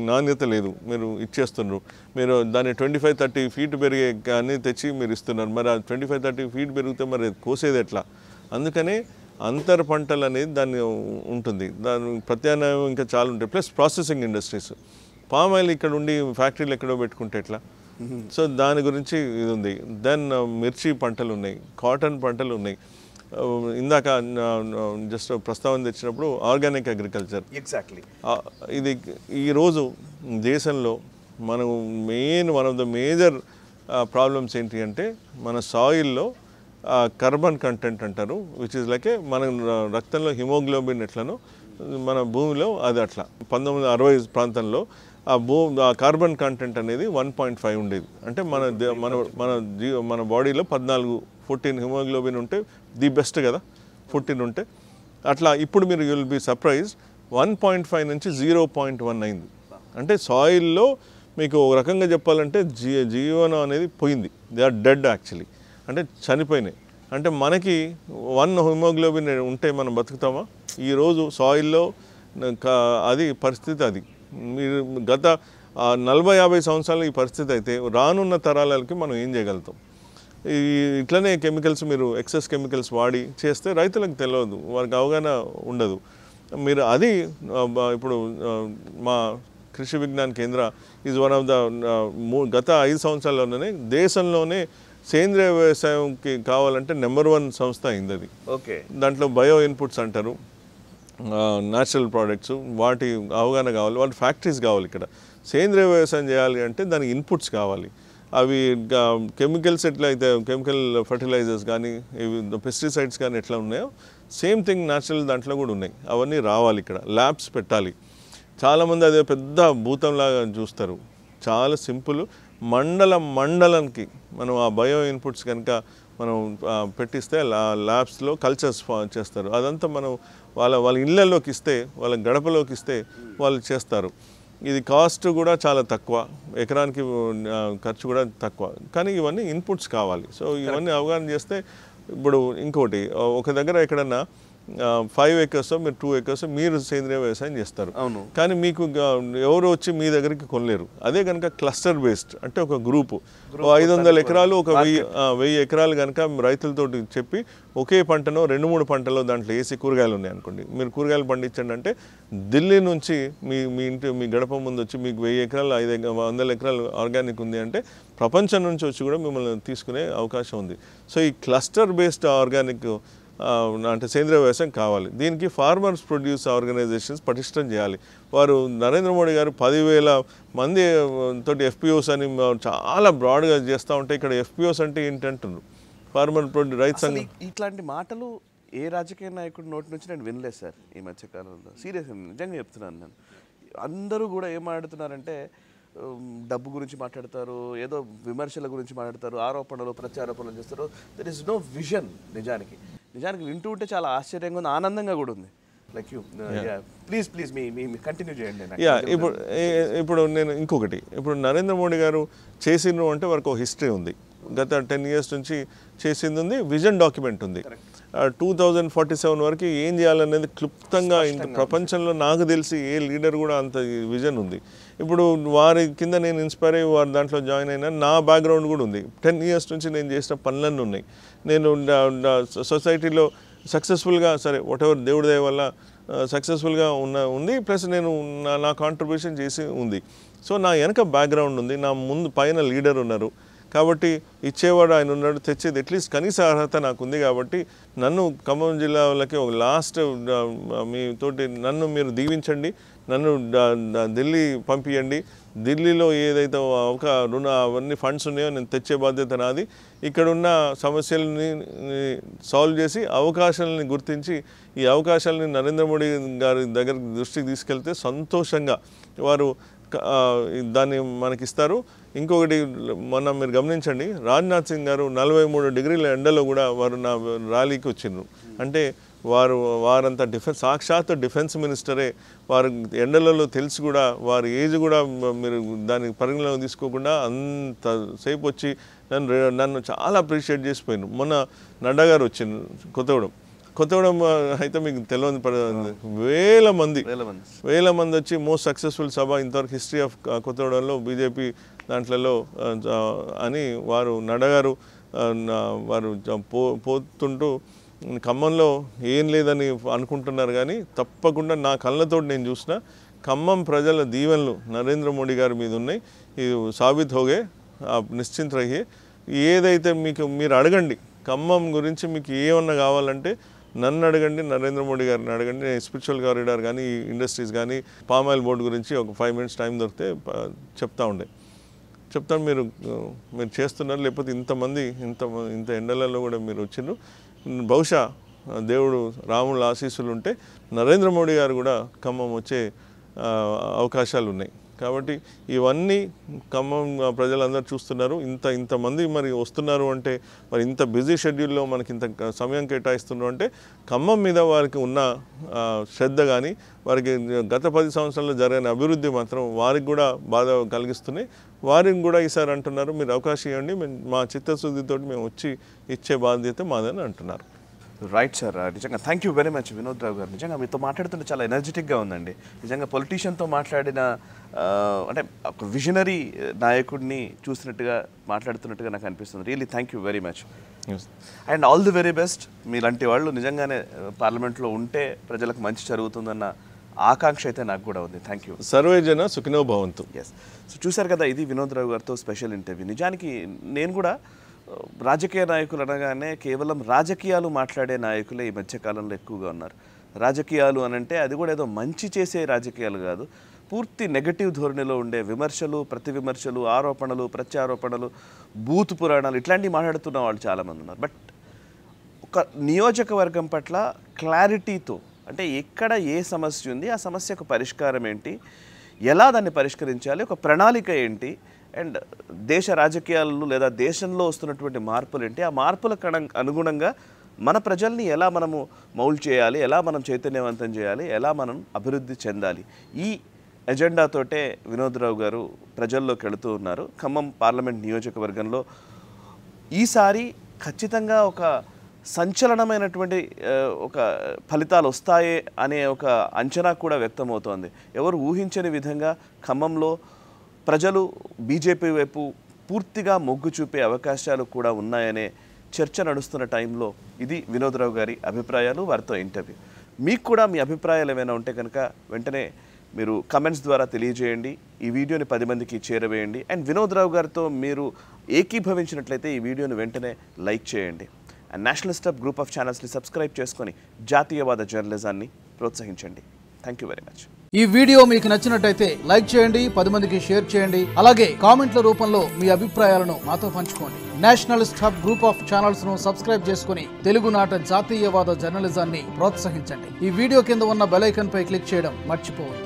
B: నాణ్యత లేదు, మీరు ఇచ్చేస్తున్నారు. మీరు దాన్ని 25-30 ఫీట్ పెరిగే కానీ తెచ్చి మీరు ఇస్తున్నారు. మరి ఆ 25-30 ఫీట్ పెరిగితే మరి కోసేది ఎట్లా? అందుకనే అంతర్ పంటలు అనేది దాన్ని ఉంటుంది. దాని ప్రత్యామ్నాయం ఇంకా చాలా ఉంటాయి. Plus processing industries, palm oil ఇక్కడ ఉండి ఫ్యాక్టరీలు ఎక్కడో పెట్టుకుంటే ఎట్లా? సో దాని గురించి ఇది ఉంది. దెన్ మిర్చి పంటలు ఉన్నాయి, కాటన్ పంటలు ఉన్నాయి. ఇందాక జస్ట్ ప్రస్తావన తెచ్చినప్పుడు ఆర్గానిక్ అగ్రికల్చర్,
A: ఎగ్జాక్ట్లీ
B: ఇది ఈరోజు దేశంలో మనం one of the major problems ఏంటి అంటే మన సాయిల్లో కార్బన్ కంటెంట్ అంటారు, విచ్ ఇస్ లైక్ మన రక్తంలో హిమోగ్లోబిన్ ఎట్లనో మన భూమిలో అది అట్లా. 1960 ప్రాంతంలో ఆ కార్బన్ కంటెంట్ అనేది 1.5 ఉండేది. అంటే మన బాడీలో 14 హిమోగ్లోబిన్ ఉంటే ది బెస్ట్ కదా, 14 ఉంటే. అట్లా ఇప్పుడు మీరు విల్ బి సర్ప్రైజ్ 1.5 నుంచి 0.1 అయింది. అంటే సాయిల్లో మీకు ఒక రకంగా చెప్పాలంటే జీవనం అనేది పోయింది. దే ఆర్ డెడ్ యాక్చువల్లీ, అంటే చనిపోయినాయి. అంటే మనకి 1 హిమోగ్లోబిన్ ఉంటే మనం బతుకుతామా? ఈరోజు సాయిల్లో అది పరిస్థితి. అది మీరు గత 40-50 సంవత్సరాలు ఈ పరిస్థితి అయితే రానున్న తరాలకి మనం ఏం చేయగలుగుతాం? ఇట్లనే కెమికల్స్ మీరు ఎక్సెస్ కెమికల్స్ వాడి చేస్తే రైతులకు తెలియదు, వారికి అవగాహన ఉండదు. మీరు అది ఇప్పుడు మా కృషి విజ్ఞాన కేంద్ర ఈజ్ వన్ ఆఫ్ ద గత 5 సంవత్సరాల్లోనే దేశంలోనే సేంద్రియ వ్యవసాయంకి కావాలంటే నెంబర్ 1 సంస్థ అయింది అది.
A: ఓకే.
B: దాంట్లో బయో ఇన్పుట్స్ అంటారు, న్యాచురల్ ప్రోడక్ట్స్, వాటి అవగాహన కావాలి, వాటి ఫ్యాక్టరీస్ కావాలి. ఇక్కడ సేంద్రియ వ్యవసాయం చేయాలి అంటే దానికి ఇన్పుట్స్ కావాలి. అవి కెమికల్స్ ఎట్లా అయితే కెమికల్ ఫర్టిలైజర్స్ కానీ పెస్టిసైడ్స్ కానీ ఎట్లా ఉన్నాయో సేమ్ థింగ్ న్యాచురల్ దాంట్లో కూడా ఉన్నాయి. అవన్నీ రావాలి, ఇక్కడ ల్యాబ్స్ పెట్టాలి. చాలామంది అదే పెద్ద భూతంలాగా చూస్తారు. చాలా సింపుల్. మండలానికి మనం ఆ బయో ఇన్పుట్స్ కనుక మనం పెట్టిస్తే ల్యాబ్స్లో కల్చర్స్ చేస్తారు. అదంతా మనం వాళ్ళ ఇళ్ళల్లోకి ఇస్తే, వాళ్ళ గడపలోకి ఇస్తే వాళ్ళు చేస్తారు. ఇది కాస్ట్ కూడా చాలా తక్కువ, ఎకరానికి ఖర్చు కూడా తక్కువ, కానీ ఇవన్నీ ఇన్పుట్స్ కావాలి. సో ఇవన్నీ అవగాహన చేస్తే ఇప్పుడు ఇంకోటి ఒక దగ్గర ఎక్కడన్నా 5 acres మీరు 2 acres మీరు సేంద్రియ వ్యవసాయం చేస్తారు.
A: అవును.
B: కానీ మీకు ఎవరు వచ్చి మీ దగ్గరికి కొనలేరు. అదే కనుక క్లస్టర్ బేస్డ్ అంటే ఒక గ్రూపు 500 ఎకరాలు ఒక 1000 ఎకరాలు కనుక రైతులతో చెప్పి ఒకే పంటనో 2-3 పంటలో దాంట్లో వేసి కూరగాయలు ఉన్నాయి అనుకోండి, మీరు కూరగాయలు పండించండి అంటే ఢిల్లీ నుంచి మీ గడప ముందు వచ్చి మీకు 1000 ఎకరాలు 500 ఎకరాలు ఆర్గానిక్ ఉంది అంటే ప్రపంచం నుంచి వచ్చి కూడా మిమ్మల్ని తీసుకునే అవకాశం ఉంది. సో ఈ క్లస్టర్ బేస్డ్ ఆర్గానిక్ అంటే సేంద్రియ వ్యవసాయం కావాలి. దీనికి ఫార్మర్స్ ప్రొడ్యూస్ ఆర్గనైజేషన్స్ పటిష్టం చేయాలి. వారు నరేంద్ర మోడీ గారు 10,000 మంది తోటి FPOs అని చాలా బ్రాడ్గా చేస్తూ ఉంటే ఇక్కడ FPOs అంటే ఏంటంటున్నారు, ఫార్మర్ రైతు సంఘం.
A: ఇట్లాంటి మాటలు ఏ రాజకీయ నాయకుడి నోటి నుంచి నేను వినలేదు సార్ ఈ మధ్యకాలంలో. సీరియస్ నిజంగా చెప్తున్నాను నేను. అందరూ కూడా ఏం మాట్లాడుతున్నారంటే డబ్బు గురించి మాట్లాడతారు, ఏదో విమర్శల గురించి మాట్లాడతారు, ఆరోపణలు ప్రత్యారోపణలు చేస్తారు. There is no vision. నిజానికి వింటూ ఉంటే చాలా ఆశ్చర్యంగా ఉంది, ఆనందంగా కూడా ఉంది. లైక్ యూ ప్లీజ్ మీ కంటిన్యూ చేయండి.
B: ఇప్పుడు నేను ఇంకొకటి, ఇప్పుడు నరేంద్ర మోడీ గారు చేసిండ్రు అంటే వారికి ఒక హిస్టరీ ఉంది. గత 10 years నుంచి చేసింది ఉంది, విజన్ డాక్యుమెంట్ ఉంది. 2047 వరకు ఏం చేయాలనేది క్లుప్తంగా ఇంత ప్రపంచంలో నాకు తెలిసి ఏ లీడర్ కూడా అంత విజన్ ఉంది. ఇప్పుడు వారి కింద నేను ఇన్స్పైర్ అయ్యి వారి దాంట్లో జాయిన్ అయినా నా బ్యాక్గ్రౌండ్ కూడా ఉంది. 10 years నుంచి నేను చేసిన పనులన్నీ ఉన్నాయి. నేను సొసైటీలో సక్సెస్ఫుల్గా సరే వాటెవర్ దేవుడి దయ వల్ల సక్సెస్ఫుల్గా ఉంది. ప్లస్ నేను నా కాంట్రిబ్యూషన్ చేసి ఉంది. సో నా వెనక బ్యాక్గ్రౌండ్ ఉంది, నా ముందు పైన లీడర్ ఉన్నారు కాబట్టి ఇచ్చేవాడు ఆయన ఉన్నాడు, తెచ్చేది అట్లీస్ట్ కనీస అర్హత నాకు ఉంది. కాబట్టి నన్ను ఖమ్మం జిల్లా వాళ్ళకి ఒక లాస్ట్ మీతోటి నన్ను మీరు దీవించండి, నన్ను ఢిల్లీ పంపించండి. ఢిల్లీలో ఏదైతే అవన్నీ ఫండ్స్ ఉన్నాయో నేను తెచ్చే బాధ్యత నాది. ఇక్కడున్న సమస్యలని సాల్వ్ చేసి అవకాశాలని గుర్తించి ఈ అవకాశాలని నరేంద్ర మోడీ గారి దగ్గర దృష్టికి తీసుకెళ్తే సంతోషంగా వారు దాన్ని మనకిస్తారు. ఇంకొకటి మొన్న మీరు గమనించండి, రాజ్నాథ్ సింగ్ గారు 43 degrees ఎండలో కూడా వారు నా ర్యాలీకి వచ్చిండ్రు. అంటే వారంతా సాక్షాత్ డిఫెన్స్ మినిస్టరే వారు ఎండలలో తెలిసి కూడా వారి ఏజ్ కూడా మీరు దానికి పరిగణలోకి తీసుకోకుండా అంతసేపు వచ్చి నన్ను చాలా అప్రిషియేట్ చేసిపోయినారు. మొన్న నడ్డా గారు వచ్చిండ్రు కొత్తగూడెం అయితే మీకు తెలియదు, వేల మంది వచ్చి మోస్ట్ సక్సెస్ఫుల్ సభ ఇంతవరకు హిస్టరీ ఆఫ్ కొత్తగూడెంలో బీజేపీ దాంట్లలో అని వారు నడ్డా గారు వారు పోతుంటూ ఖమ్మంలో ఏం లేదని అనుకుంటున్నారు, కానీ తప్పకుండా నా కళ్ళతో నేను చూసిన ఖమ్మం ప్రజల దీవెనలు నరేంద్ర మోడీ గారి మీద ఉన్నాయి. ఇది సాబిత్ హోగే, నిశ్చింత రహియే. ఏదైతే మీరు అడగండి, ఖమ్మం గురించి మీకు ఏమన్నా కావాలంటే నన్ను అడగండి, నరేంద్ర మోడీ గారిని అడగండి. స్పిరిచువల్ కారిడార్ కానీ ఇండస్ట్రీస్ కానీ పామ్ ఆయిల్ బోర్డు గురించి ఒక 5 minutes టైం దొరికితే చెప్తాను. మీరు చేస్తున్నారు, లేకపోతే ఇంత ఎండలలో కూడా మీరు వచ్చిండ్రు. బహుశా దేవుడు రాముల ఆశీస్సులు ఉంటే నరేంద్ర మోడీ గారు కూడా ఖమ్మం వచ్చే అవకాశాలు ఉన్నాయి. కాబట్టి ఇవన్నీ ఖమ్మం ప్రజలందరూ చూస్తున్నారు. ఇంతమంది మరి వస్తున్నారు అంటే, మరి ఇంత బిజీ షెడ్యూల్లో మనకి ఇంత సమయం కేటాయిస్తున్నారు అంటే ఖమ్మం మీద వారికి ఉన్న శ్రద్ధ కానీ, వారికి గత 10 సంవత్సరాల్లో జరిగిన అభివృద్ధి మాత్రం వారికి కూడా బాధ కలిగిస్తున్నాయి. వారికి కూడా ఈసారి అంటున్నారు, మీరు అవకాశం ఇవ్వండి, మా చిత్తశుద్ధితో మేము వచ్చి ఇచ్చే బాధ్యత మాదని అంటున్నారు.
A: రైట్ సార్, నిజంగా thank you very much Vinod Rao garu. నిజంగా మీతో మాట్లాడుతుంటే చాలా ఎనర్జెటిక్గా ఉందండి. నిజంగా పొలిటీషియన్తో మాట్లాడిన అంటే ఒక విజనరీ నాయకుడిని చూసినట్టుగా మాట్లాడుతున్నట్టుగా నాకు అనిపిస్తుంది. Really thank you very much and all the very best. మీలాంటి వాళ్ళు నిజంగానే పార్లమెంట్లో ఉంటే ప్రజలకు మంచి జరుగుతుందన్న ఆకాంక్ష అయితే నాకు కూడా ఉంది. Thank you.
B: సర్వే జన సుఖినో భవంతు.
A: ఎస్, సో చూశారు కదా, ఇది వినోద్ రావు గారితో స్పెషల్ ఇంటర్వ్యూ. నిజానికి నేను కూడా రాజకీయ నాయకులు అనగానే కేవలం రాజకీయాలు మాట్లాడే నాయకులే ఈ మధ్యకాలంలో ఎక్కువగా ఉన్నారు. రాజకీయాలు అనంటే అది కూడా ఏదో మంచి చేసే రాజకీయాలు కాదు, పూర్తి నెగటివ్ ధోరణిలో ఉండే విమర్శలు, ప్రతి విమర్శలు, ఆరోపణలు, ప్రత్యారోపణలు, బూత్ పురాణాలు ఇట్లాంటివి మాట్లాడుతున్న వాళ్ళు చాలామంది ఉన్నారు. బట్ ఒక నియోజకవర్గం పట్ల క్లారిటీతో, అంటే ఎక్కడ ఏ సమస్య ఉంది, ఆ సమస్యకు పరిష్కారం ఏంటి, ఎలా దాన్ని పరిష్కరించాలి, ఒక ప్రణాళిక ఏంటి, అండ్ దేశ రాజకీయాలు లేదా దేశంలో వస్తున్నటువంటి మార్పులు ఏంటి, ఆ మార్పులకు అనుగుణంగా మన ప్రజల్ని ఎలా మనము మౌల్డ్ చేయాలి, ఎలా మనం చైతన్యవంతం చేయాలి, ఎలా మనం అభివృద్ధి చెందాలి, ఈ ఎజెండాతోటే వినోద్ రావు గారు ప్రజల్లోకి వెళుతూ ఉన్నారు. ఖమ్మం పార్లమెంట్ నియోజకవర్గంలో ఈసారి ఖచ్చితంగా ఒక సంచలనమైనటువంటి ఒక ఫలితాలు వస్తాయి అనే ఒక అంచనా కూడా వ్యక్తమవుతోంది. ఎవరు ఊహించని విధంగా ఖమ్మంలో ప్రజలు బీజేపీ వైపు పూర్తిగా మొగ్గు చూపే అవకాశాలు కూడా ఉన్నాయనే చర్చ నడుస్తున్న టైంలో ఇది వినోద్ రావు గారి అభిప్రాయాలు, వారితో ఇంటర్వ్యూ. మీకు కూడా మీ అభిప్రాయాలు ఏమైనా ఉంటే కనుక వెంటనే మీరు కమెంట్స్ ద్వారా తెలియజేయండి. ఈ వీడియోని 10 మందికి చేరవేయండి. అండ్ వినోద్ రావు గారితో మీరు ఏకీభవించినట్లయితే ఈ వీడియోని వెంటనే లైక్ చేయండి. And Nationalist Hub group of ఛానల్స్ని సబ్స్క్రైబ్ చేసుకొని జాతీయవాద జర్నలిజాన్ని ప్రోత్సహించండి. Thank you very much.
C: ఈ వీడియో మీకు నచ్చినట్టయితే లైక్ చేయండి, 10 మందికి షేర్ చేయండి. అలాగే కామెంట్ల రూపంలో మీ అభిప్రాయాలను మాతో పంచుకోండి. Nationalist Hub group of channels ను సబ్స్క్రైబ్ చేసుకుని తెలుగునాట జాతీయవాద జర్నలిజాన్ని ప్రోత్సహించండి. ఈ వీడియో కింద ఉన్న బెల్ ఐకాన్ పై క్లిక్ చేయడం మర్చిపోవద్దు.